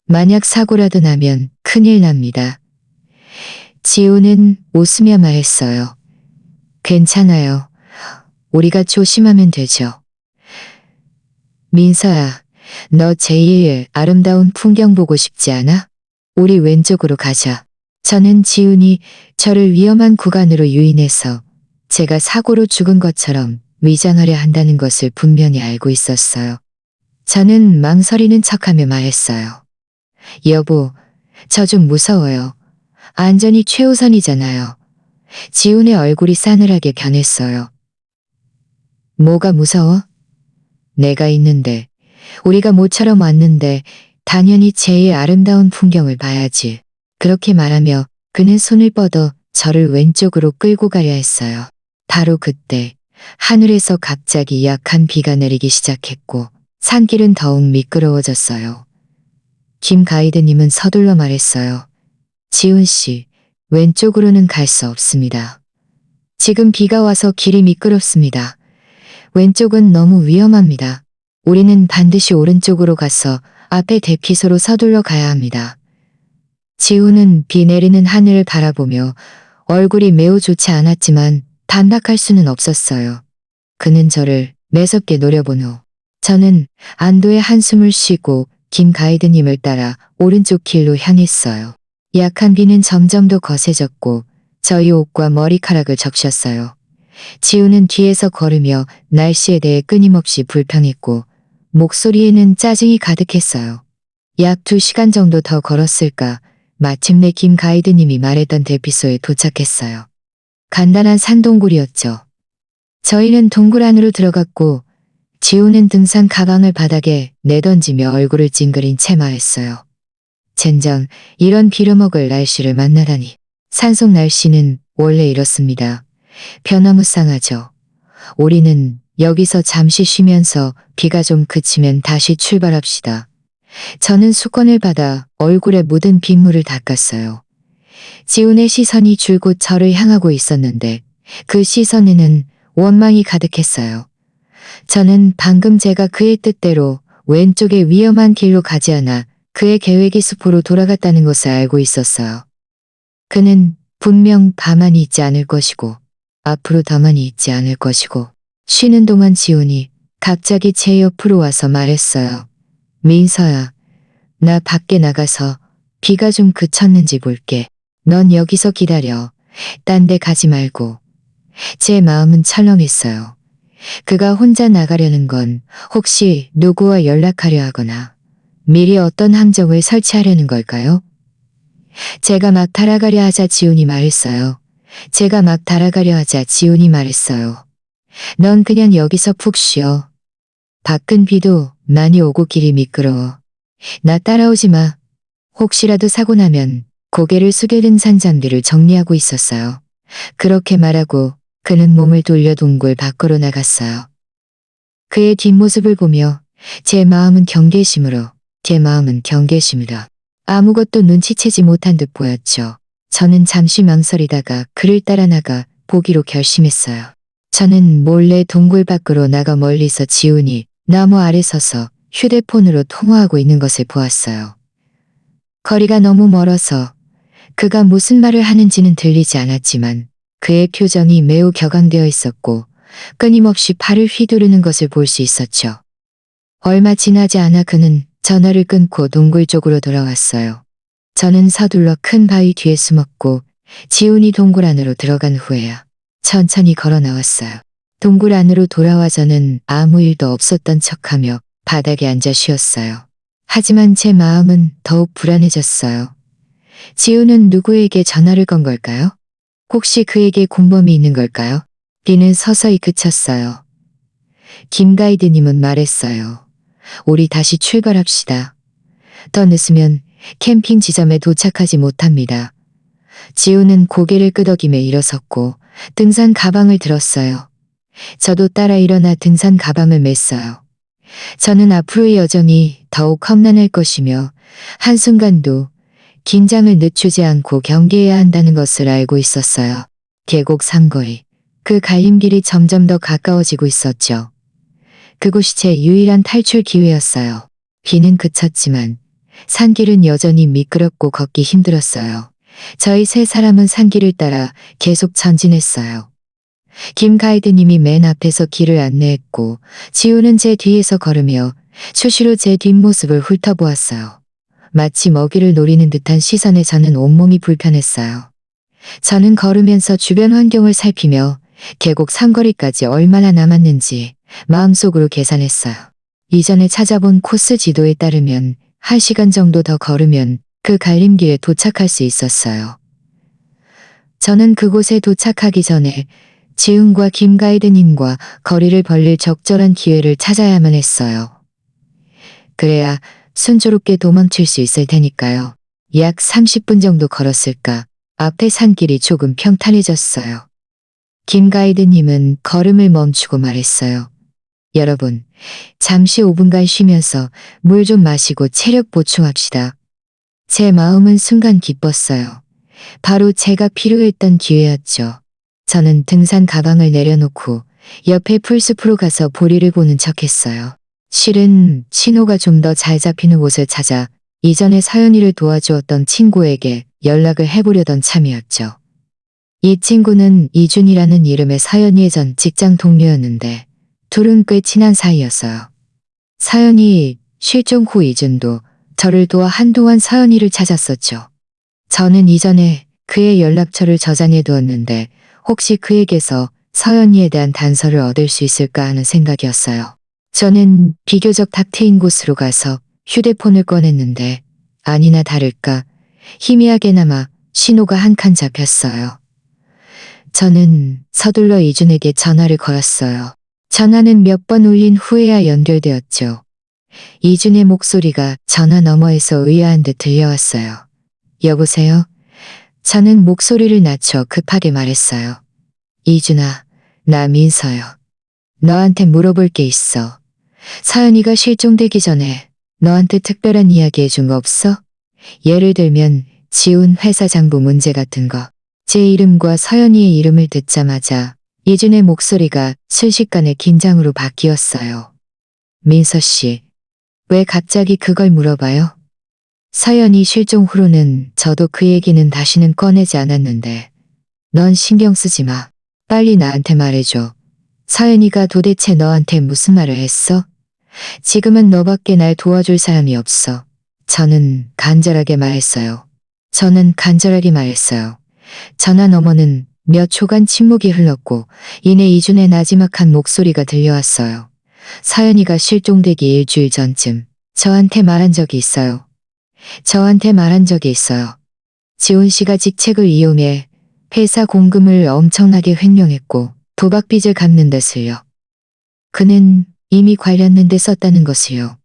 Speaker 1: 만약 사고라도 나면 큰일 납니다. 지훈은 웃으며 말했어요. 괜찮아요. 우리가 조심하면 되죠. 민서야, 너 제일 아름다운 풍경 보고 싶지 않아? 우리 왼쪽으로 가자. 저는 지훈이 저를 위험한 구간으로 유인해서 제가 사고로 죽은 것처럼 위장하려 한다는 것을 분명히 알고 있었어요. 저는 망설이는 척하며 말했어요. 여보, 저 좀 무서워요. 안전이 최우선이잖아요. 지훈의 얼굴이 싸늘하게 변했어요. 뭐가 무서워? 내가 있는데, 우리가 모처럼 왔는데 당연히 제일 아름다운 풍경을 봐야지. 그렇게 말하며 그는 손을 뻗어 저를 왼쪽으로 끌고 가려 했어요. 바로 그때 하늘에서 갑자기 약한 비가 내리기 시작했고 산길은 더욱 미끄러워졌어요. 김 가이드님은 서둘러 말했어요. 지훈 씨, 왼쪽으로는 갈 수 없습니다. 지금 비가 와서 길이 미끄럽습니다. 왼쪽은 너무 위험합니다. 우리는 반드시 오른쪽으로 가서 앞에 대피소로 서둘러 가야 합니다. 지훈은 비 내리는 하늘을 바라보며 얼굴이 매우 좋지 않았지만 반박할 수는 없었어요. 그는 저를 매섭게 노려본 후 저는 안도의 한숨을 쉬고 김 가이드님을 따라 오른쪽 길로 향했어요. 약한 비는 점점 더 거세졌고 저희 옷과 머리카락을 적셨어요. 지훈은 뒤에서 걸으며 날씨에 대해 끊임없이 불평했고 목소리에는 짜증이 가득했어요. 약 2시간 정도 더 걸었을까 마침내 김 가이드님이 말했던 대피소에 도착했어요. 간단한 산동굴이었죠. 저희는 동굴 안으로 들어갔고 지훈은 등산 가방을 바닥에 내던지며 얼굴을 찡그린 채 말했어요. 젠장, 이런 빌어먹을 날씨를 만나다니. 산속 날씨는 원래 이렇습니다. 변화무쌍하죠. 우리는 여기서 잠시 쉬면서 비가 좀 그치면 다시 출발합시다. 저는 수건을 받아 얼굴에 묻은 빗물을 닦았어요. 지훈의 시선이 줄곧 저를 향하고 있었는데 그 시선에는 원망이 가득했어요. 저는 방금 제가 그의 뜻대로 왼쪽의 위험한 길로 가지 않아 그의 계획이 숲으로 돌아갔다는 것을 알고 있었어요. 그는 분명 가만히 있지 않을 것이고 앞으로 가만히 있지 않을 것이고 쉬는 동안 지훈이 갑자기 제 옆으로 와서 말했어요. 민서야, 나 밖에 나가서 비가 좀 그쳤는지 볼게. 넌 여기서 기다려. 딴 데 가지 말고. 제 마음은 철렁했어요. 그가 혼자 나가려는 건 혹시 누구와 연락하려 하거나 미리 어떤 함정을 설치하려는 걸까요? 제가 막 달아가려 하자 지훈이 말했어요. 넌 그냥 여기서 푹 쉬어. 밖은 비도 많이 오고 길이 미끄러워. 나 따라오지 마. 혹시라도 사고 나면 고개를 숙여든 산장비를 정리하고 있었어요. 그렇게 말하고 그는 몸을 돌려 동굴 밖으로 나갔어요. 그의 뒷모습을 보며 제 마음은 경계심으로 아무것도 눈치채지 못한 듯 보였죠. 저는 잠시 망설이다가 그를 따라 나가 보기로 결심했어요. 저는 몰래 동굴 밖으로 나가 멀리서 지훈이 나무 아래 서서 휴대폰으로 통화하고 있는 것을 보았어요. 거리가 너무 멀어서 그가 무슨 말을 하는지는 들리지 않았지만 그의 표정이 매우 격앙되어 있었고 끊임없이 팔을 휘두르는 것을 볼 수 있었죠. 얼마 지나지 않아 그는 전화를 끊고 동굴 쪽으로 돌아왔어요. 저는 서둘러 큰 바위 뒤에 숨었고 지훈이 동굴 안으로 들어간 후에야 천천히 걸어 나왔어요. 동굴 안으로 돌아와 저는 아무 일도 없었던 척하며 바닥에 앉아 쉬었어요. 하지만 제 마음은 더욱 불안해졌어요. 지훈은 누구에게 전화를 건 걸까요? 혹시 그에게 공범이 있는 걸까요? 비는 서서히 그쳤어요. 김 가이드님은 말했어요. 우리 다시 출발합시다. 더 늦으면 캠핑 지점에 도착하지 못합니다. 지훈은 고개를 끄덕이며 일어섰고 등산 가방을 들었어요. 저도 따라 일어나 등산 가방을 맸어요. 저는 앞으로의 여정이 더욱 험난할 것이며 한순간도 긴장을 늦추지 않고 경계해야 한다는 것을 알고 있었어요. 계곡 삼거리. 그 갈림길이 점점 더 가까워지고 있었죠. 그곳이 제 유일한 탈출 기회였어요. 비는 그쳤지만 산길은 여전히 미끄럽고 걷기 힘들었어요. 저희 세 사람은 산길을 따라 계속 전진했어요. 김 가이드님이 맨 앞에서 길을 안내했고 지우는 제 뒤에서 걸으며 수시로 제 뒷모습을 훑어보았어요. 마치 먹이를 노리는 듯한 시선에 저는 온몸이 불편했어요. 저는 걸으면서 주변 환경을 살피며 계곡 삼거리까지 얼마나 남았는지 마음속으로 계산했어요. 이전에 찾아본 코스 지도에 따르면 1시간 정도 더 걸으면 그 갈림길에 도착할 수 있었어요. 저는 그곳에 도착하기 전에 지훈과 김 가이드님과 거리를 벌릴 적절한 기회를 찾아야만 했어요. 그래야 순조롭게 도망칠 수 있을 테니까요. 약 30분 정도 걸었을까. 앞에 산길이 조금 평탄해졌어요. 김 가이드님은 걸음을 멈추고 말했어요. 여러분, 잠시 5분간 쉬면서 물 좀 마시고 체력 보충합시다. 제 마음은 순간 기뻤어요. 바로 제가 필요했던 기회였죠. 저는 등산 가방을 내려놓고 옆에 풀숲으로 가서 보리를 보는 척했어요. 실은 신호가 좀 더 잘 잡히는 곳을 찾아 이전에 서연이를 도와주었던 친구에게 연락을 해보려던 참이었죠. 이 친구는 이준이라는 이름의 서연이의 전 직장 동료였는데 둘은 꽤 친한 사이였어요. 서연이 실종 후 이준도 저를 도와 한동안 서연이를 찾았었죠. 저는 이전에 그의 연락처를 저장해 두었는데 혹시 그에게서 서연이에 대한 단서를 얻을 수 있을까 하는 생각이었어요. 저는 비교적 탁 트인 곳으로 가서 휴대폰을 꺼냈는데 아니나 다를까 희미하게나마 신호가 한 칸 잡혔어요. 저는 서둘러 이준에게 전화를 걸었어요. 전화는 몇 번 울린 후에야 연결되었죠. 이준의 목소리가 전화 너머에서 의아한 듯 들려왔어요. 여보세요? 저는 목소리를 낮춰 급하게 말했어요. 이준아, 나 민서요. 너한테 물어볼 게 있어. 서연이가 실종되기 전에 너한테 특별한 이야기 해준 거 없어? 예를 들면 지훈 회사 장부 문제 같은 거. 제 이름과 서연이의 이름을 듣자마자 이준의 목소리가 순식간에 긴장으로 바뀌었어요. 민서 씨, 왜 갑자기 그걸 물어봐요? 서연이 실종 후로는 저도 그 얘기는 다시는 꺼내지 않았는데 넌 신경 쓰지 마. 빨리 나한테 말해줘. 서연이가 도대체 너한테 무슨 말을 했어? 지금은 너밖에 날 도와줄 사람이 없어. 저는 간절하게 말했어요. 전화 너머는 몇 초간 침묵이 흘렀고 이내 이준의 나지막한 목소리가 들려왔어요. 서연이가 실종되기 일주일 전쯤 저한테 말한 적이 있어요. 지훈 씨가 직책을 이용해 회사 공금을 엄청나게 횡령했고 도박빚을 갚는 데 쓸려. 그는 이미 관련된 데 썼다는 것이요.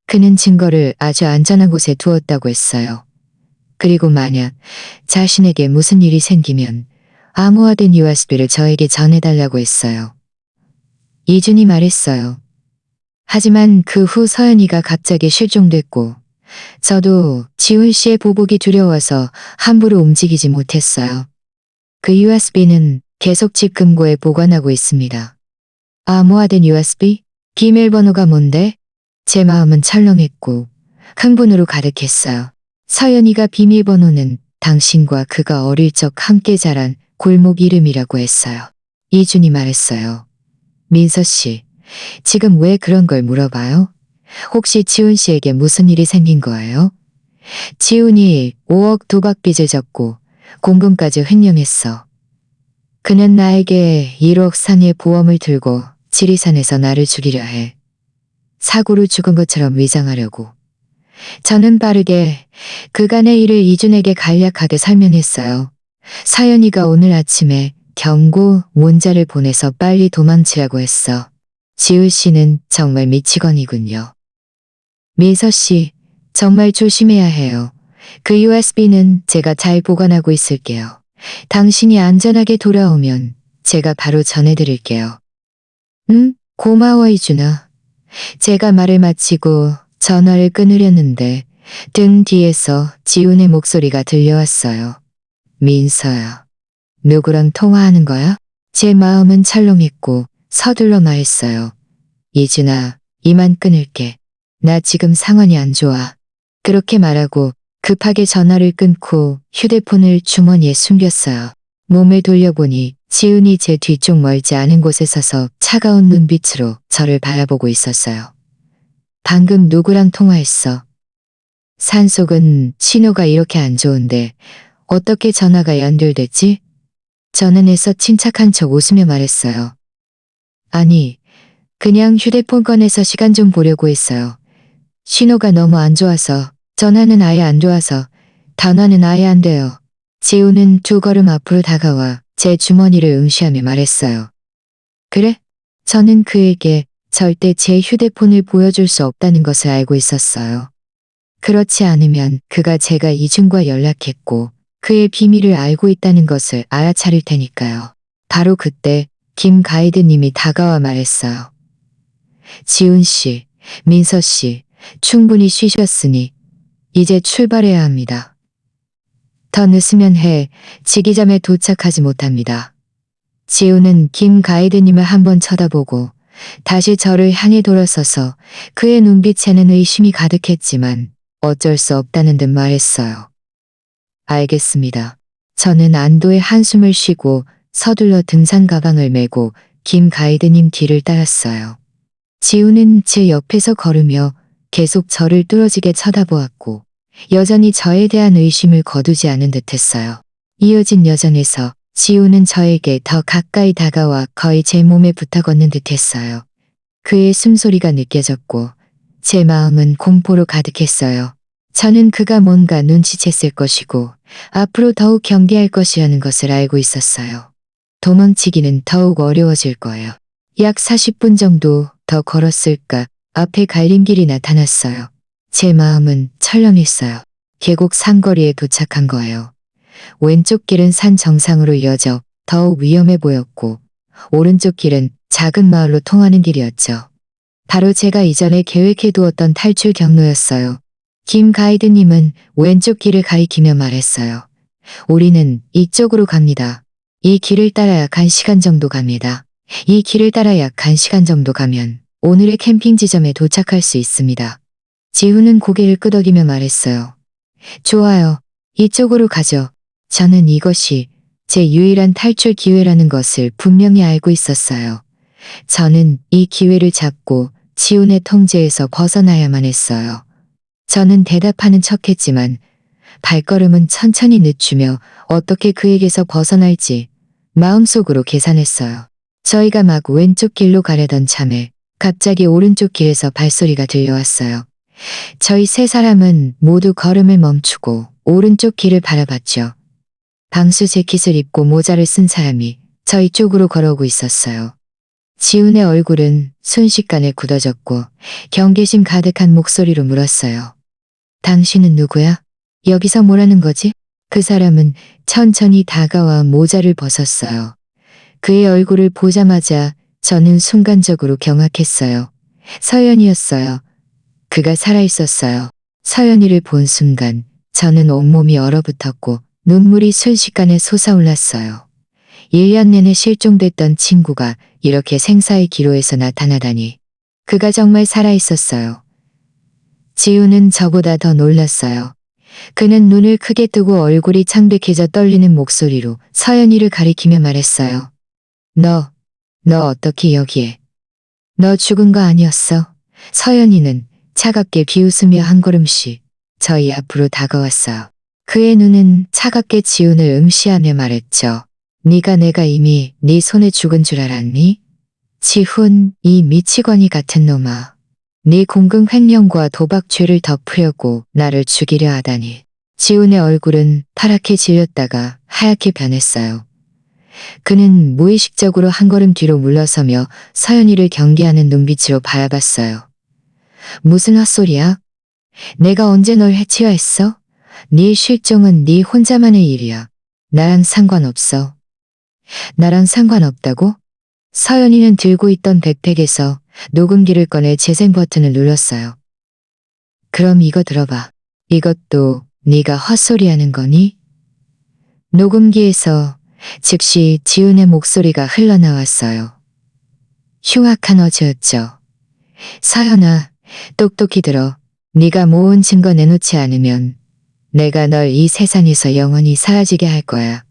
Speaker 1: 그는 증거를 아주 안전한 곳에 두었다고 했어요. 그리고 만약 자신에게 무슨 일이 생기면 암호화된 USB를 저에게 전해달라고 했어요. 이준이 말했어요. 하지만 그 후 서연이가 갑자기 실종됐고 저도 지훈 씨의 보복이 두려워서 함부로 움직이지 못했어요. 그 USB는 계속 집 금고에 보관하고 있습니다. 암호화된 USB? 비밀번호가 뭔데? 제 마음은 철렁했고 흥분으로 가득했어요. 서연이가 비밀번호는 당신과 그가 어릴 적 함께 자란 골목 이름이라고 했어요. 이준이 말했어요. 민서 씨, 지금 왜 그런 걸 물어봐요? 혹시 지훈 씨에게 무슨 일이 생긴 거예요? 지훈이 5억 도박빚을 졌고 공금까지 횡령했어. 그는 나에게 1억 상의 보험을 들고 지리산에서 나를 죽이려 해. 사고로 죽은 것처럼 위장하려고. 저는 빠르게 그간의 일을 이준에게 간략하게 설명했어요. 서연이가 오늘 아침에 경고 문자를 보내서 빨리 도망치라고 했어. 지훈 씨는 정말 미치건이군요. 민서 씨, 정말 조심해야 해요. 그 USB는 제가 잘 보관하고 있을게요. 당신이 안전하게 돌아오면 제가 바로 전해드릴게요. 응? 고마워 이준아. 제가 말을 마치고 전화를 끊으려는데 등 뒤에서 지훈의 목소리가 들려왔어요. 민서야. 누구랑 통화하는 거야? 제 마음은 철렁했고 서둘러 말했어요. 이준아, 이만 끊을게. 나 지금 상황이 안 좋아. 그렇게 말하고 급하게 전화를 끊고 휴대폰을 주머니에 숨겼어요. 몸을 돌려보니 지훈이 제 뒤쪽 멀지 않은 곳에 서서 차가운 눈빛으로 저를 바라보고 있었어요. 방금 누구랑 통화했어? 산속은 신호가 이렇게 안 좋은데 어떻게 전화가 연결됐지? 저는 애써 침착한 척 웃으며 말했어요. 아니, 그냥 휴대폰 꺼내서 시간 좀 보려고 했어요. 신호가 너무 안 좋아서, 전화는 아예 안 좋아서, 단화는 아예 안 돼요. 지우는 두 걸음 앞으로 다가와 제 주머니를 응시하며 말했어요. 그래? 저는 그에게 절대 제 휴대폰을 보여줄 수 없다는 것을 알고 있었어요. 그렇지 않으면 그가 제가 이준과 연락했고 그의 비밀을 알고 있다는 것을 알아차릴 테니까요. 바로 그때 김 가이드님이 다가와 말했어요. 지훈 씨, 민서 씨, 충분히 쉬셨으니 이제 출발해야 합니다. 더 늦으면 지기점에 도착하지 못합니다. 지훈은 김 가이드님을 한번 쳐다보고 다시 저를 향해 돌아서서 그의 눈빛에는 의심이 가득했지만 어쩔 수 없다는 듯 말했어요. 알겠습니다. 저는 안도의 한숨을 쉬고 서둘러 등산 가방을 메고 김 가이드님 뒤를 따랐어요. 지우는 제 옆에서 걸으며 계속 저를 뚫어지게 쳐다보았고 여전히 저에 대한 의심을 거두지 않은 듯했어요. 이어진 여정에서 지우는 저에게 더 가까이 다가와 거의 제 몸에 붙어 걷는 듯했어요. 그의 숨소리가 느껴졌고 제 마음은 공포로 가득했어요. 저는 그가 뭔가 눈치챘을 것이고 앞으로 더욱 경계할 것이라는 것을 알고 있었어요. 도망치기는 더욱 어려워질 거예요. 약 40분 정도 더 걸었을까 앞에 갈림길이 나타났어요. 제 마음은 철렁했어요. 계곡 상거리에 도착한 거예요. 왼쪽 길은 산 정상으로 이어져 더욱 위험해 보였고 오른쪽 길은 작은 마을로 통하는 길이었죠. 바로 제가 이전에 계획해 두었던 탈출 경로였어요. 김 가이드님은 왼쪽 길을 가리키며 말했어요. 우리는 이쪽으로 갑니다. 이 길을 따라 약 1시간 정도 갑니다. 이 길을 따라 약 1시간 정도 가면 오늘의 캠핑 지점에 도착할 수 있습니다. 지훈은 고개를 끄덕이며 말했어요. 좋아요. 이쪽으로 가죠. 저는 이것이 제 유일한 탈출 기회라는 것을 분명히 알고 있었어요. 저는 이 기회를 잡고 지훈의 통제에서 벗어나야만 했어요. 저는 대답하는 척했지만 발걸음은 천천히 늦추며 어떻게 그에게서 벗어날지 마음속으로 계산했어요. 저희가 막 왼쪽 길로 가려던 참에 갑자기 오른쪽 길에서 발소리가 들려왔어요. 저희 세 사람은 모두 걸음을 멈추고 오른쪽 길을 바라봤죠. 방수 재킷을 입고 모자를 쓴 사람이 저희 쪽으로 걸어오고 있었어요. 지훈의 얼굴은 순식간에 굳어졌고 경계심 가득한 목소리로 물었어요. 당신은 누구야? 여기서 뭐라는 거지? 그 사람은 천천히 다가와 모자를 벗었어요. 그의 얼굴을 보자마자 저는 순간적으로 경악했어요. 서연이었어요. 그가 살아있었어요. 서연이를 본 순간 저는 온몸이 얼어붙었고 눈물이 순식간에 솟아올랐어요. 1년 내내 실종됐던 친구가 이렇게 생사의 기로에서 나타나다니. 그가 정말 살아있었어요. 지우는 저보다 더 놀랐어요. 그는 눈을 크게 뜨고 얼굴이 창백해져 떨리는 목소리로 서연이를 가리키며 말했어요. 너 어떻게 여기에? 너 죽은 거 아니었어? 서연이는 차갑게 비웃으며 한 걸음씩 저희 앞으로 다가왔어요. 그의 눈은 차갑게 지훈을 응시하며 말했죠. 네가 내가 이미 네 손에 죽은 줄 알았니? 지훈, 이 미치광이 같은 놈아. 네 공금 횡령과 도박죄를 덮으려고 나를 죽이려 하다니. 지훈의 얼굴은 파랗게 질렸다가 하얗게 변했어요. 그는 무의식적으로 한 걸음 뒤로 물러서며 서연이를 경계하는 눈빛으로 바라봤어요. 무슨 헛소리야? 내가 언제 널 해치려 했어? 네 실종은 네 혼자만의 일이야. 나랑 상관없어. 나랑 상관없다고? 서연이는 들고 있던 백팩에서 녹음기를 꺼내 재생 버튼을 눌렀어요. 그럼 이거 들어봐. 이것도 네가 헛소리하는 거니? 녹음기에서 즉시 지훈의 목소리가 흘러나왔어요. 흉악한 어제였죠. 서연아, 똑똑히 들어. 네가 모은 증거 내놓지 않으면 내가 널 이 세상에서 영원히 사라지게 할 거야.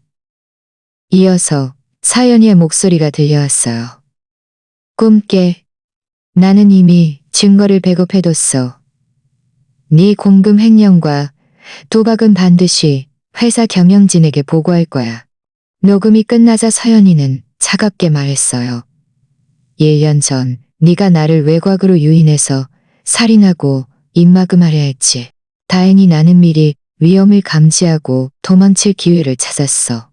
Speaker 1: 이어서 서연이의 목소리가 들려왔어요. 꿈깨. 나는 이미 증거를 배급해뒀어. 네 공금 횡령과 도박은 반드시 회사 경영진에게 보고할 거야. 녹음이 끝나자 서연이는 차갑게 말했어요. 1년 전 네가 나를 외곽으로 유인해서 살인하고 입막음하려 했지. 다행히 나는 미리 위험을 감지하고 도망칠 기회를 찾았어.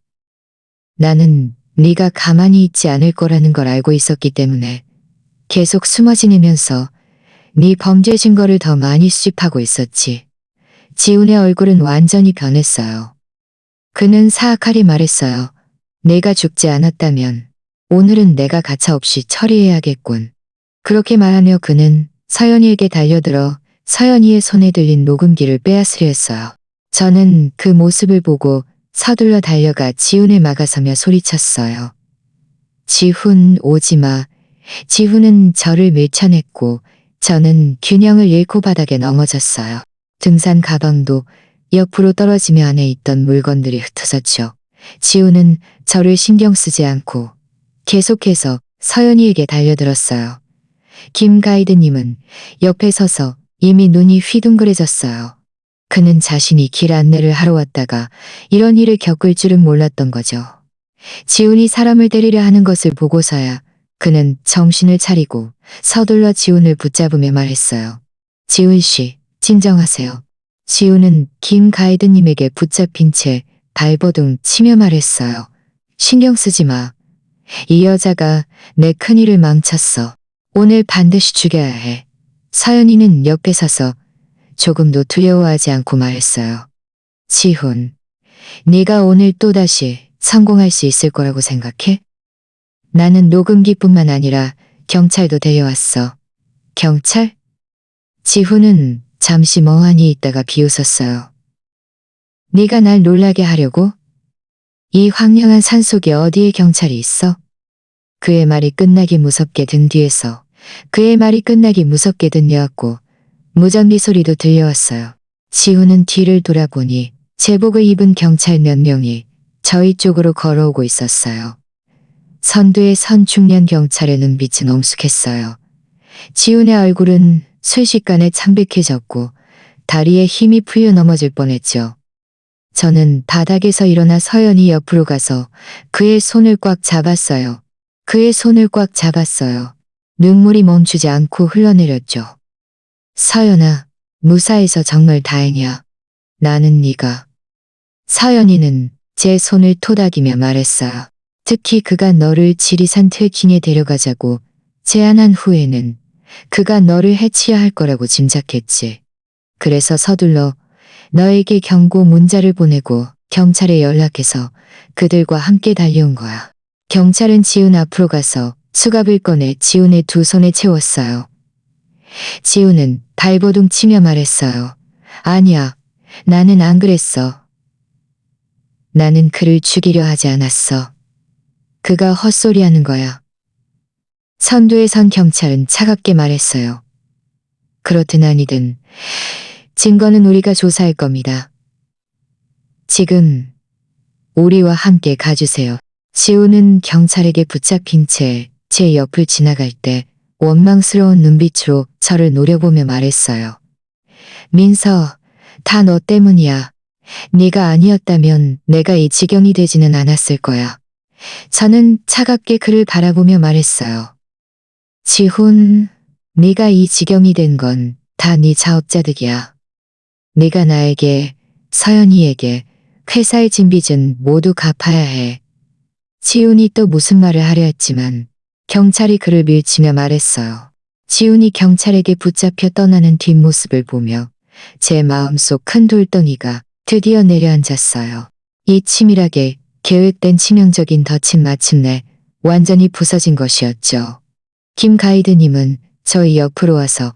Speaker 1: 나는 네가 가만히 있지 않을 거라는 걸 알고 있었기 때문에 계속 숨어 지내면서 네 범죄 증거를 더 많이 수집하고 있었지. 지훈의 얼굴은 완전히 변했어요. 그는 사악하게 말했어요. 내가 죽지 않았다면 오늘은 내가 가차없이 처리해야겠군. 그렇게 말하며 그는 서연이에게 달려들어 서연이의 손에 들린 녹음기를 빼앗으려 했어요. 저는 그 모습을 보고 서둘러 달려가 지훈을 막아서며 소리쳤어요. 지훈, 오지마. 지훈은 저를 밀쳐냈고 저는 균형을 잃고 바닥에 넘어졌어요. 등산 가방도 옆으로 떨어지며 안에 있던 물건들이 흩어졌죠. 지훈은 저를 신경 쓰지 않고 계속해서 서연이에게 달려들었어요. 김 가이드님은 옆에 서서 이미 눈이 휘둥그레졌어요. 그는 자신이 길 안내를 하러 왔다가 이런 일을 겪을 줄은 몰랐던 거죠. 지훈이 사람을 때리려 하는 것을 보고서야 그는 정신을 차리고 서둘러 지훈을 붙잡으며 말했어요. 지훈 씨, 진정하세요. 지훈은 김 가이드님에게 붙잡힌 채 발버둥 치며 말했어요. 신경 쓰지 마. 이 여자가 내 큰일을 망쳤어. 오늘 반드시 죽여야 해. 서연이는 옆에 서서 조금도 두려워하지 않고 말했어요. 지훈, 네가 오늘 또다시 성공할 수 있을 거라고 생각해? 나는 녹음기뿐만 아니라 경찰도 데려왔어. 경찰? 지훈은 잠시 멍하니 있다가 비웃었어요. 네가 날 놀라게 하려고? 이 황량한 산속에 어디에 경찰이 있어? 그의 말이 끝나기 무섭게 든 뒤에서 그의 말이 끝나기 무섭게 들려왔고 무전기 소리도 들려왔어요. 지훈은 뒤를 돌아보니 제복을 입은 경찰 몇 명이 저희 쪽으로 걸어오고 있었어요. 선두에 선 중년 경찰의 눈빛은 엄숙했어요. 지훈의 얼굴은 순식간에 창백해졌고 다리에 힘이 풀려 넘어질 뻔했죠. 저는 바닥에서 일어나 서연이 옆으로 가서 그의 손을 꽉 잡았어요. 그의 손을 꽉 잡았어요. 눈물이 멈추지 않고 흘러내렸죠. 서연아, 무사해서 정말 다행이야. 나는 네가. 서연이는 제 손을 토닥이며 말했어요. 특히 그가 너를 지리산 트레킹에 데려가자고 제안한 후에는 그가 너를 해치야 할 거라고 짐작했지. 그래서 서둘러 너에게 경고 문자를 보내고 경찰에 연락해서 그들과 함께 달려온 거야. 경찰은 지훈 앞으로 가서 수갑을 꺼내 지훈의 두 손에 채웠어요. 지훈은 발버둥 치며 말했어요. 아니야, 나는 안 그랬어. 나는 그를 죽이려 하지 않았어. 그가 헛소리하는 거야. 선두에 선 경찰은 차갑게 말했어요. 그렇든 아니든 증거는 우리가 조사할 겁니다. 지금 우리와 함께 가주세요. 지훈은 경찰에게 붙잡힌 채 제 옆을 지나갈 때 원망스러운 눈빛으로 저를 노려보며 말했어요. 민서, 다 너 때문이야. 네가 아니었다면 내가 이 지경이 되지는 않았을 거야. 저는 차갑게 그를 바라보며 말했어요. 지훈, 네가 이 지경이 된 건 다 네 자업자득이야. 네가 나에게, 서연이에게, 회사에 진 빚은 모두 갚아야 해. 지훈이 또 무슨 말을 하려 했지만 경찰이 그를 밀치며 말했어요. 지훈이 경찰에게 붙잡혀 떠나는 뒷모습을 보며 제 마음속 큰 돌덩이가 드디어 내려앉았어요. 이 치밀하게 계획된 치명적인 덫은 마침내 완전히 부서진 것이었죠. 김 가이드님은 저희 옆으로 와서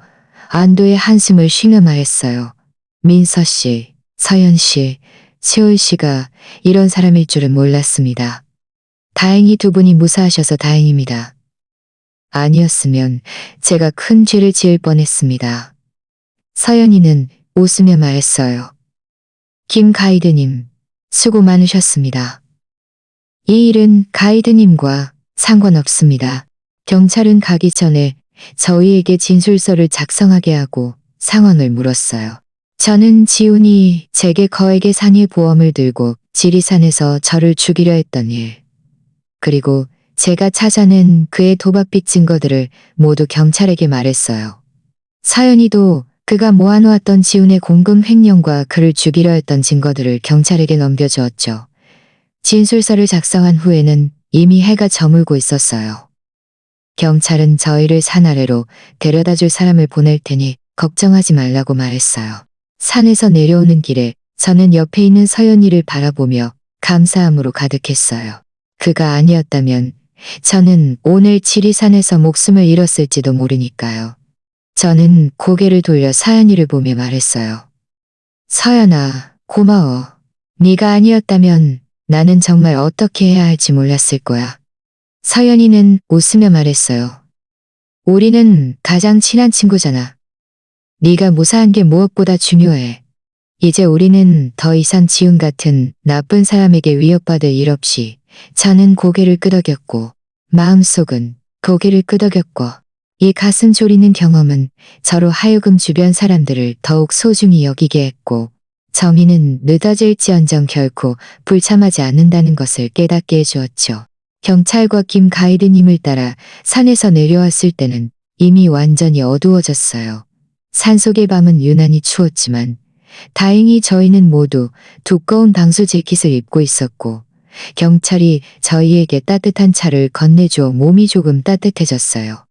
Speaker 1: 안도의 한숨을 쉬며 말했어요. 민서 씨, 서연 씨, 채울 씨가 이런 사람일 줄은 몰랐습니다. 다행히 두 분이 무사하셔서 다행입니다. 아니었으면 제가 큰 죄를 지을 뻔했습니다. 서연이는 웃으며 말했어요. 김 가이드님, 수고 많으셨습니다. 이 일은 가이드님과 상관없습니다. 경찰은 가기 전에 저희에게 진술서를 작성하게 하고 상황을 물었어요. 저는 지훈이 제게 거액의 상해 보험을 들고 지리산에서 저를 죽이려 했던 일, 그리고 제가 찾아낸 그의 도박빚 증거들을 모두 경찰에게 말했어요. 서연이도 그가 모아놓았던 지훈의 공금 횡령과 그를 죽이려 했던 증거들을 경찰에게 넘겨주었죠. 진술서를 작성한 후에는 이미 해가 저물고 있었어요. 경찰은 저희를 산 아래로 데려다 줄 사람을 보낼 테니 걱정하지 말라고 말했어요. 산에서 내려오는 길에 저는 옆에 있는 서연이를 바라보며 감사함으로 가득했어요. 그가 아니었다면 저는 오늘 지리산에서 목숨을 잃었을지도 모르니까요. 저는 고개를 돌려 서연이를 보며 말했어요. 서연아, 고마워. 네가 아니었다면 나는 정말 어떻게 해야 할지 몰랐을 거야. 서연이는 웃으며 말했어요. 우리는 가장 친한 친구잖아. 네가 무사한 게 무엇보다 중요해. 이제 우리는 더 이상 지훈 같은 나쁜 사람에게 위협받을 일 없이. 저는 고개를 끄덕였고 마음속은 고개를 끄덕였고 이 가슴 졸이는 경험은 저로 하여금 주변 사람들을 더욱 소중히 여기게 했고 정의는 늦어질지언정 결코 불참하지 않는다는 것을 깨닫게 해주었죠. 경찰과 김 가이드님을 따라 산에서 내려왔을 때는 이미 완전히 어두워졌어요. 산속의 밤은 유난히 추웠지만 다행히 저희는 모두 두꺼운 방수 재킷을 입고 있었고 경찰이 저희에게 따뜻한 차를 건네주어 몸이 조금 따뜻해졌어요.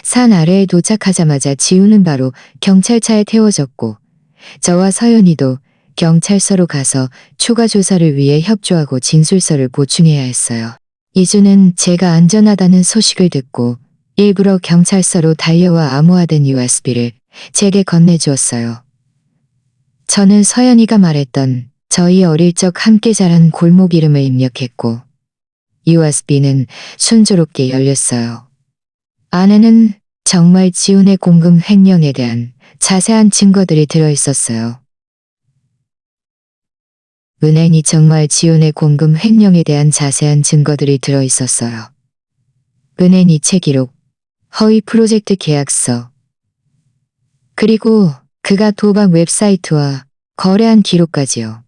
Speaker 1: 산 아래에 도착하자마자 지훈은 바로 경찰차에 태워졌고 저와 서연이도 경찰서로 가서 추가 조사를 위해 협조하고 진술서를 보충해야 했어요. 이주는 제가 안전하다는 소식을 듣고 일부러 경찰서로 달려와 암호화된 USB를 제게 건네주었어요. 저는 서연이가 말했던 저희 어릴 적 함께 자란 골목 이름을 입력했고 USB는 순조롭게 열렸어요. 안에는 정말 지훈의 공금 횡령에 대한 자세한 증거들이 들어있었어요. 은행이 정말 지훈의 공금 횡령에 대한 자세한 증거들이 들어있었어요. 은행 이체 기록, 허위 프로젝트 계약서, 그리고 그가 도박 웹사이트와 거래한 기록까지요.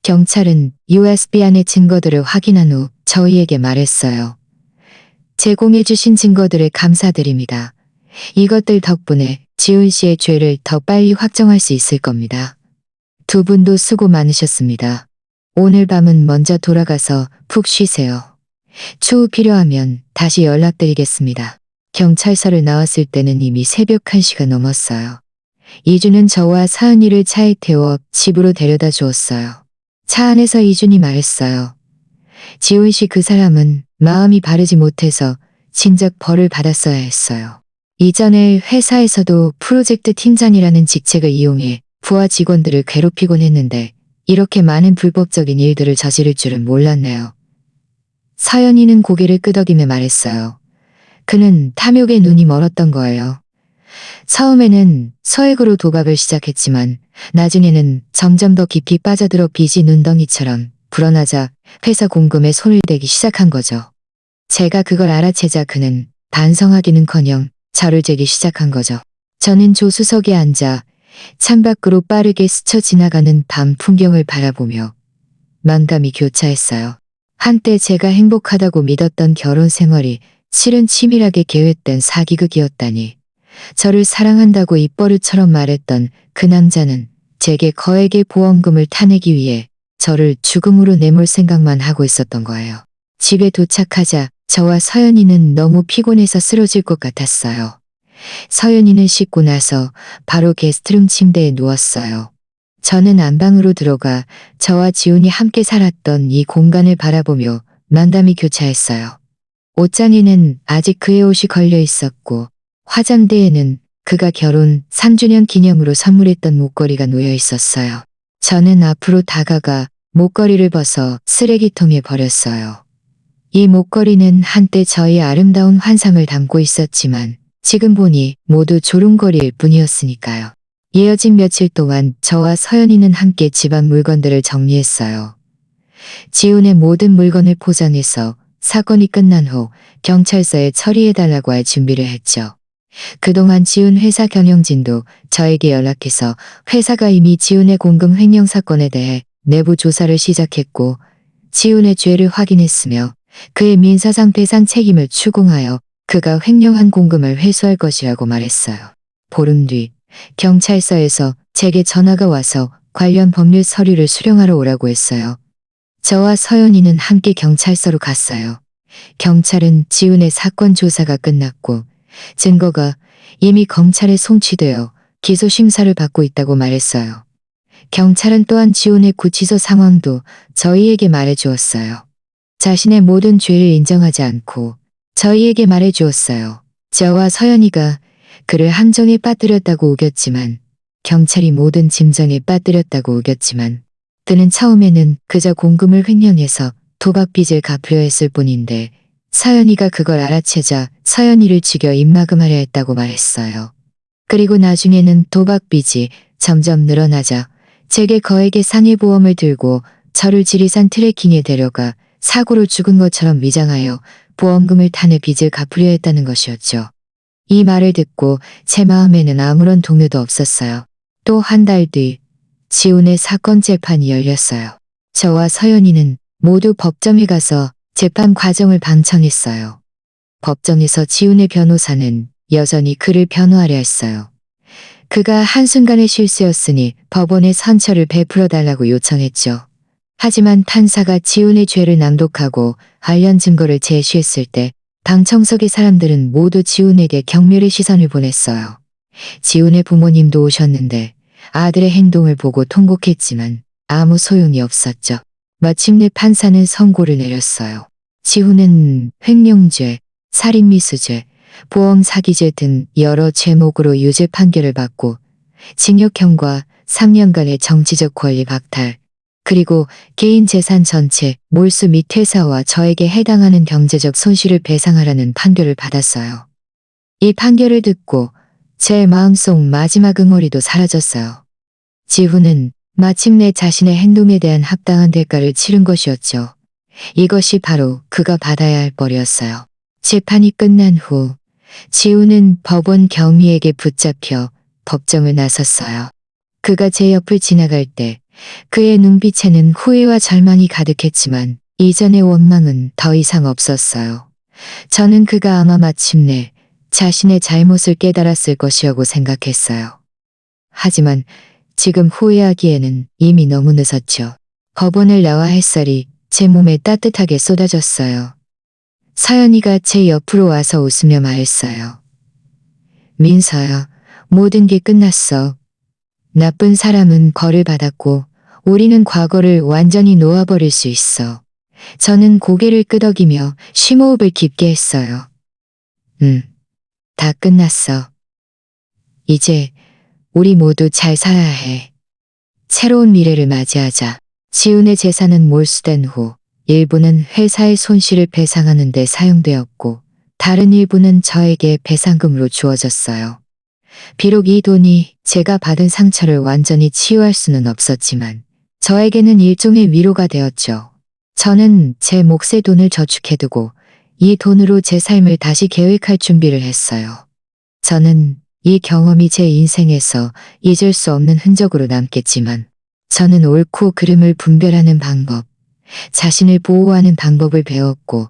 Speaker 1: 경찰은 USB 안의 증거들을 확인한 후 저희에게 말했어요. 제공해주신 증거들에 감사드립니다. 이것들 덕분에 지훈 씨의 죄를 더 빨리 확정할 수 있을 겁니다. 두 분도 수고 많으셨습니다. 오늘 밤은 먼저 돌아가서 푹 쉬세요. 추후 필요하면 다시 연락드리겠습니다. 경찰서를 나왔을 때는 이미 새벽 1시가 넘었어요. 이준은 저와 서연이를 차에 태워 집으로 데려다 주었어요. 차 안에서 이준이 말했어요. 지훈 씨 그 사람은 마음이 바르지 못해서 진작 벌을 받았어야 했어요. 이전에 회사에서도 프로젝트 팀장이라는 직책을 이용해 부하 직원들을 괴롭히곤 했는데 이렇게 많은 불법적인 일들을 저지를 줄은 몰랐네요. 서연이는 고개를 끄덕이며 말했어요. 그는 탐욕에 눈이 멀었던 거예요. 처음에는 소액으로 도박을 시작했지만 나중에는 점점 더 깊이 빠져들어 빚이 눈덩이처럼 불어나자 회사 공금에 손을 대기 시작한 거죠. 제가 그걸 알아채자 그는 반성하기는커녕 저를 재기 시작한 거죠. 저는 조수석에 앉아 창밖으로 빠르게 스쳐 지나가는 밤 풍경을 바라보며 만감이 교차했어요. 한때 제가 행복하다고 믿었던 결혼 생활이 실은 치밀하게 계획된 사기극이었다니. 저를 사랑한다고 입버릇처럼 말했던 그 남자는 제게 거액의 보험금을 타내기 위해 저를 죽음으로 내몰 생각만 하고 있었던 거예요. 집에 도착하자 저와 서연이는 너무 피곤해서 쓰러질 것 같았어요. 서연이는 씻고 나서 바로 게스트룸 침대에 누웠어요. 저는 안방으로 들어가 저와 지훈이 함께 살았던 이 공간을 바라보며 만담이 교차했어요. 옷장에는 아직 그의 옷이 걸려 있었고 화장대에는 그가 결혼 3주년 기념으로 선물했던 목걸이가 놓여 있었어요. 저는 앞으로 다가가 목걸이를 벗어 쓰레기통에 버렸어요. 이 목걸이는 한때 저의 아름다운 환상을 담고 있었지만 지금 보니 모두 조롱거리일 뿐이었으니까요. 이어진 며칠 동안 저와 서연이는 함께 집안 물건들을 정리했어요. 지훈의 모든 물건을 포장해서 사건이 끝난 후 경찰서에 처리해달라고 할 준비를 했죠. 그동안 지훈 회사 경영진도 저에게 연락해서 회사가 이미 지훈의 공금 횡령 사건에 대해 내부 조사를 시작했고 지훈의 죄를 확인했으며 그의 민사상 배상 책임을 추궁하여 그가 횡령한 공금을 회수할 것이라고 말했어요. 보름 뒤 경찰서에서 제게 전화가 와서 관련 법률 서류를 수령하러 오라고 했어요. 저와 서연이는 함께 경찰서로 갔어요. 경찰은 지훈의 사건 조사가 끝났고 증거가 이미 검찰에 송치되어 기소 심사를 받고 있다고 말했어요. 경찰은 또한 지훈의 구치소 상황도 저희에게 말해주었어요. 자신의 모든 죄를 인정하지 않고 저희에게 말해주었어요. 저와 서연이가 그를 함정에 빠뜨렸다고 우겼지만 경찰이 모든 짐정에 빠뜨렸다고 우겼지만 그는 처음에는 그저 공금을 횡령해서 도박빚을 갚으려 했을 뿐인데 서연이가 그걸 알아채자 서연이를 죽여 입막음하려 했다고 말했어요. 그리고 나중에는 도박빚이 점점 늘어나자 제게 거액의 상해보험을 들고 저를 지리산 트레킹에 데려가 사고로 죽은 것처럼 위장하여 보험금을 타내 빚을 갚으려 했다는 것이었죠. 이 말을 듣고 제 마음에는 아무런 동요도 없었어요. 또 한 달 뒤 지훈의 사건 재판이 열렸어요. 저와 서연이는 모두 법정에 가서 재판 과정을 방청했어요. 법정에서 지훈의 변호사는 여전히 그를 변호하려 했어요. 그가 한순간의 실수였으니 법원에 선처를 베풀어달라고 요청했죠. 하지만 판사가 지훈의 죄를 낭독하고 관련 증거를 제시했을 때 방청석의 사람들은 모두 지훈에게 경멸의 시선을 보냈어요. 지훈의 부모님도 오셨는데 아들의 행동을 보고 통곡했지만 아무 소용이 없었죠. 마침내 판사는 선고를 내렸어요. 지훈은 횡령죄, 살인미수죄, 보험사기죄 등 여러 죄목으로 유죄 판결을 받고 징역형과 3년간의 정치적 권리 박탈, 그리고 개인 재산 전체, 몰수 및 퇴사와 저에게 해당하는 경제적 손실을 배상하라는 판결을 받았어요. 이 판결을 듣고 제 마음속 마지막 응어리도 사라졌어요. 지훈은 마침내 자신의 행동에 대한 합당한 대가를 치른 것이었죠. 이것이 바로 그가 받아야 할 벌이었어요. 재판이 끝난 후 지훈은 법원 경위에게 붙잡혀 법정을 나섰어요. 그가 제 옆을 지나갈 때 그의 눈빛에는 후회와 절망이 가득했지만 이전의 원망은 더 이상 없었어요. 저는 그가 아마 마침내 자신의 잘못을 깨달았을 것이라고 생각했어요. 하지만 지금 후회하기에는 이미 너무 늦었죠. 법원을 나와 햇살이 제 몸에 따뜻하게 쏟아졌어요. 서연이가 제 옆으로 와서 웃으며 말했어요. 민서야, 모든 게 끝났어. 나쁜 사람은 벌을 받았고 우리는 과거를 완전히 놓아버릴 수 있어. 저는 고개를 끄덕이며 심호흡을 깊게 했어요. 다 끝났어. 이제 우리 모두 잘 살아야 해. 새로운 미래를 맞이하자. 지훈의 재산은 몰수된 후 일부는 회사의 손실을 배상하는 데 사용되었고 다른 일부는 저에게 배상금으로 주어졌어요. 비록 이 돈이 제가 받은 상처를 완전히 치유할 수는 없었지만 저에게는 일종의 위로가 되었죠. 저는 제 몫의 돈을 저축해두고 이 돈으로 제 삶을 다시 계획할 준비를 했어요. 저는 이 경험이 제 인생에서 잊을 수 없는 흔적으로 남겠지만 저는 옳고 그름을 분별하는 방법, 자신을 보호하는 방법을 배웠고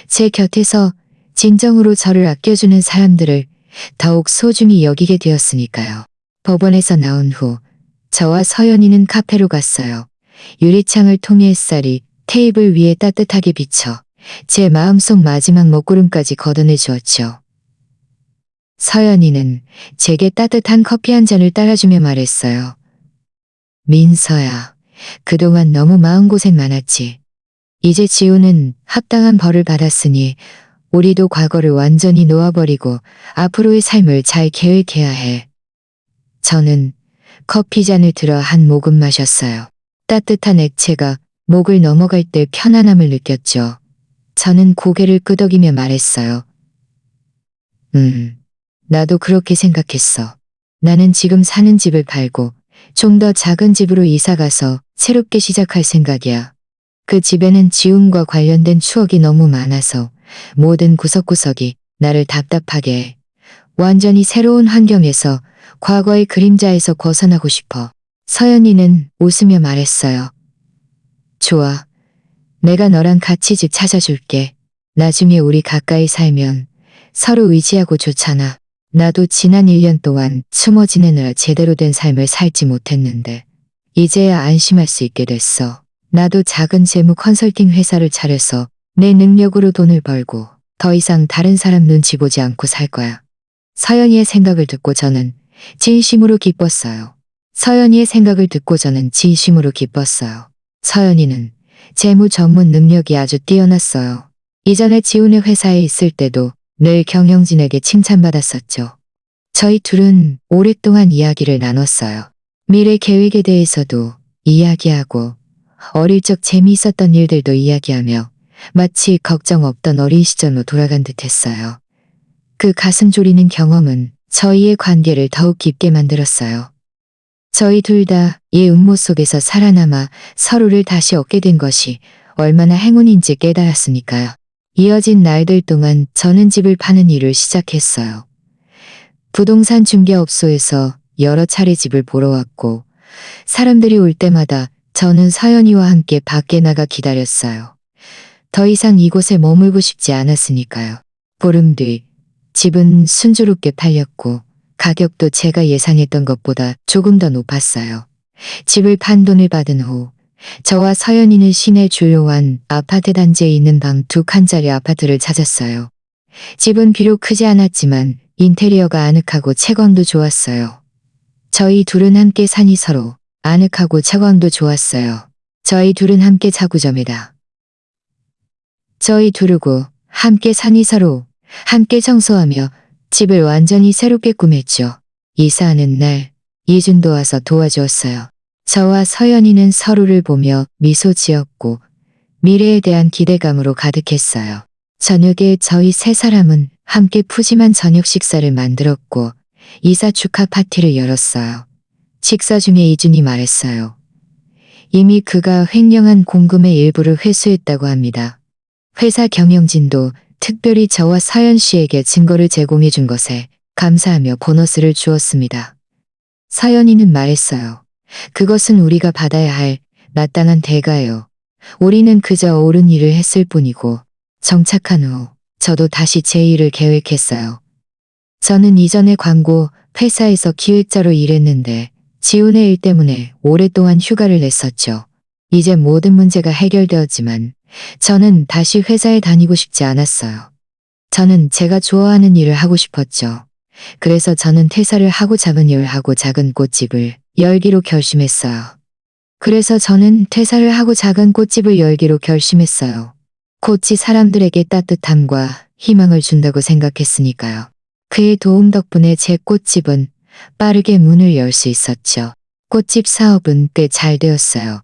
Speaker 1: 제 곁에서 진정으로 저를 아껴주는 사람들을 더욱 소중히 여기게 되었으니까요. 법원에서 나온 후 저와 서연이는 카페로 갔어요. 유리창을 통해 햇살이 테이블 위에 따뜻하게 비쳐 제 마음속 마지막 먹구름까지 걷어내 주었죠. 서연이는 제게 따뜻한 커피 한 잔을 따라주며 말했어요. 민서야, 그동안 너무 마음고생 많았지. 이제 지훈은 합당한 벌을 받았으니 우리도 과거를 완전히 놓아버리고 앞으로의 삶을 잘 계획해야 해. 저는 커피잔을 들어 한 모금 마셨어요. 따뜻한 액체가 목을 넘어갈 때 편안함을 느꼈죠. 저는 고개를 끄덕이며 말했어요. 나도 그렇게 생각했어. 나는 지금 사는 집을 팔고 좀 더 작은 집으로 이사가서 새롭게 시작할 생각이야. 그 집에는 지움과 관련된 추억이 너무 많아서 모든 구석구석이 나를 답답하게 해. 완전히 새로운 환경에서 과거의 그림자에서 벗어나고 싶어. 서연이는 웃으며 말했어요. 좋아. 내가 너랑 같이 집 찾아줄게. 나중에 우리 가까이 살면 서로 의지하고 좋잖아. 나도 지난 1년 동안 숨어 지내느라 제대로 된 삶을 살지 못했는데 이제야 안심할 수 있게 됐어. 나도 작은 재무 컨설팅 회사를 차려서 내 능력으로 돈을 벌고 더 이상 다른 사람 눈치 보지 않고 살 거야. 서연이의 생각을 듣고 저는 진심으로 기뻤어요. 서연이의 생각을 듣고 저는 진심으로 기뻤어요. 서연이는 재무 전문 능력이 아주 뛰어났어요. 이전에 지훈의 회사에 있을 때도 늘 경영진에게 칭찬받았었죠. 저희 둘은 오랫동안 이야기를 나눴어요. 미래 계획에 대해서도 이야기하고 어릴 적 재미있었던 일들도 이야기하며 마치 걱정 없던 어린 시절로 돌아간 듯했어요. 그 가슴 졸이는 경험은 저희의 관계를 더욱 깊게 만들었어요. 저희 둘 다 이 음모 속에서 살아남아 서로를 다시 얻게 된 것이 얼마나 행운인지 깨달았으니까요. 이어진 날들 동안 저는 집을 파는 일을 시작했어요. 부동산 중개업소에서 여러 차례 집을 보러 왔고 사람들이 올 때마다 저는 서연이와 함께 밖에 나가 기다렸어요. 더 이상 이곳에 머물고 싶지 않았으니까요. 보름 뒤 집은 순조롭게 팔렸고 가격도 제가 예상했던 것보다 조금 더 높았어요. 집을 판 돈을 받은 후 저와 서연이는 시내 주요한 아파트 단지에 있는 방 2칸짜리 아파트를 찾았어요. 집은 비록 크지 않았지만 인테리어가 아늑하고 채광도 좋았어요. 저희 둘은 함께 사니 서로 아늑하고 채광도 좋았어요. 저희 둘은 함께 자구점이다. 저희 두르고 함께 사니 서로 함께 청소하며 집을 완전히 새롭게 꾸몄죠. 이사하는 날 이준도 와서 도와주었어요. 저와 서연이는 서로를 보며 미소 지었고 미래에 대한 기대감으로 가득했어요. 저녁에 저희 세 사람은 함께 푸짐한 저녁 식사를 만들었고 이사 축하 파티를 열었어요. 식사 중에 이준이 말했어요. 이미 그가 횡령한 공금의 일부를 회수했다고 합니다. 회사 경영진도 특별히 저와 서연 씨에게 증거를 제공해 준 것에 감사하며 보너스를 주었습니다. 서연이는 말했어요. 그것은 우리가 받아야 할 마땅한 대가예요. 우리는 그저 옳은 일을 했을 뿐이고 정착한 후 저도 다시 제 일을 계획했어요. 저는 이전에 광고 회사에서 기획자로 일했는데 지훈의 일 때문에 오랫동안 휴가를 냈었죠. 이제 모든 문제가 해결되었지만 저는 다시 회사에 다니고 싶지 않았어요. 저는 제가 좋아하는 일을 하고 싶었죠. 그래서 저는 퇴사를 하고 작은 일을 하고 작은 꽃집을 열기로 결심했어요. 그래서 저는 퇴사를 하고 작은 꽃집을 열기로 결심했어요. 꽃이 사람들에게 따뜻함과 희망을 준다고 생각했으니까요. 그의 도움 덕분에 제 꽃집은 빠르게 문을 열 수 있었죠. 꽃집 사업은 꽤 잘 되었어요.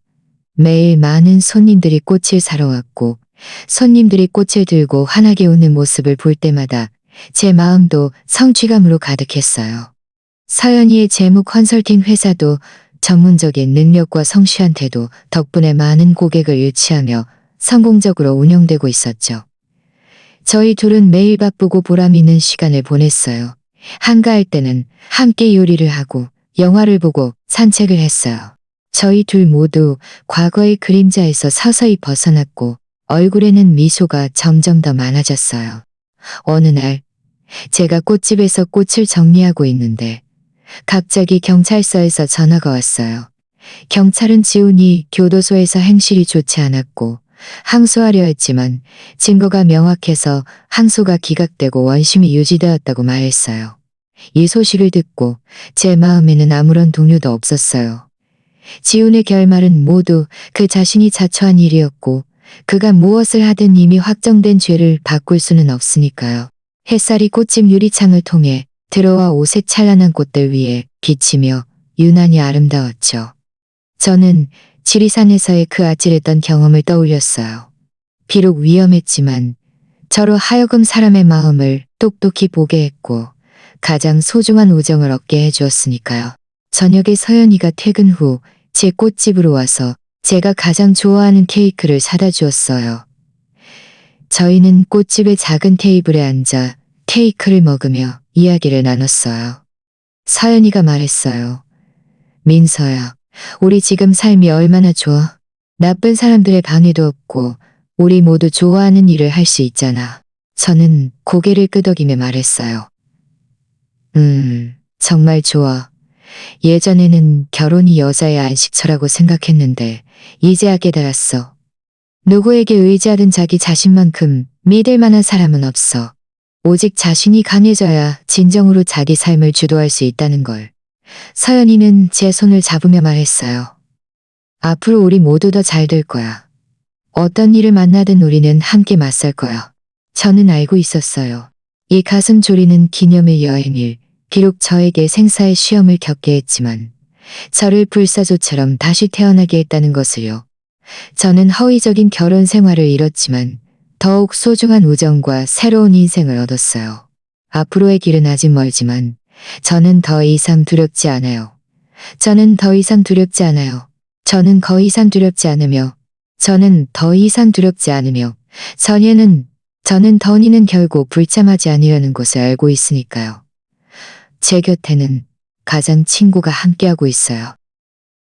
Speaker 1: 매일 많은 손님들이 꽃을 사러 왔고 손님들이 꽃을 들고 환하게 웃는 모습을 볼 때마다 제 마음도 성취감으로 가득했어요. 서연이의 재무 컨설팅 회사도 전문적인 능력과 성실한 태도 덕분에 많은 고객을 유치하며 성공적으로 운영되고 있었죠. 저희 둘은 매일 바쁘고 보람 있는 시간을 보냈어요. 한가할 때는 함께 요리를 하고 영화를 보고 산책을 했어요. 저희 둘 모두 과거의 그림자에서 서서히 벗어났고 얼굴에는 미소가 점점 더 많아졌어요. 어느 날 제가 꽃집에서 꽃을 정리하고 있는데 갑자기 경찰서에서 전화가 왔어요. 경찰은 지훈이 교도소에서 행실이 좋지 않았고 항소하려 했지만 증거가 명확해서 항소가 기각되고 원심이 유지되었다고 말했어요. 이 소식을 듣고 제 마음에는 아무런 동요도 없었어요. 지훈의 결말은 모두 그 자신이 자초한 일이었고 그가 무엇을 하든 이미 확정된 죄를 바꿀 수는 없으니까요. 햇살이 꽃집 유리창을 통해 들어와 오색 찬란한 꽃들 위에 비치며 유난히 아름다웠죠. 저는 지리산에서의 그 아찔했던 경험을 떠올렸어요. 비록 위험했지만 저로 하여금 사람의 마음을 똑똑히 보게 했고 가장 소중한 우정을 얻게 해주었으니까요. 저녁에 서연이가 퇴근 후 제 꽃집으로 와서 제가 가장 좋아하는 케이크를 사다 주었어요. 저희는 꽃집의 작은 테이블에 앉아 케이크를 먹으며 이야기를 나눴어요. 서연이가 말했어요. 민서야, 우리 지금 삶이 얼마나 좋아. 나쁜 사람들의 방해도 없고 우리 모두 좋아하는 일을 할 수 있잖아. 저는 고개를 끄덕이며 말했어요. 정말 좋아. 예전에는 결혼이 여자의 안식처라고 생각했는데 이제야 깨달았어. 누구에게 의지하든 자기 자신만큼 믿을 만한 사람은 없어. 오직 자신이 강해져야 진정으로 자기 삶을 주도할 수 있다는 걸. 서연이는 제 손을 잡으며 말했어요. 앞으로 우리 모두 더 잘 될 거야. 어떤 일을 만나든 우리는 함께 맞설 거야. 저는 알고 있었어요. 이 가슴 졸이는 기념일 여행일, 비록 저에게 생사의 시험을 겪게 했지만 저를 불사조처럼 다시 태어나게 했다는 것을요. 저는 허위적인 결혼 생활을 잃었지만 더욱 소중한 우정과 새로운 인생을 얻었어요. 앞으로의 길은 아직 멀지만 저는 더 이상 두렵지 않아요. 저는 더 이상 두렵지 않아요. 저는 더 이상 두렵지 않으며 저는 더 이상 두렵지 않으며 저는 더니는 결국 불참하지 않으려는 것을 알고 있으니까요. 제 곁에는 가장 친구가 함께하고 있어요.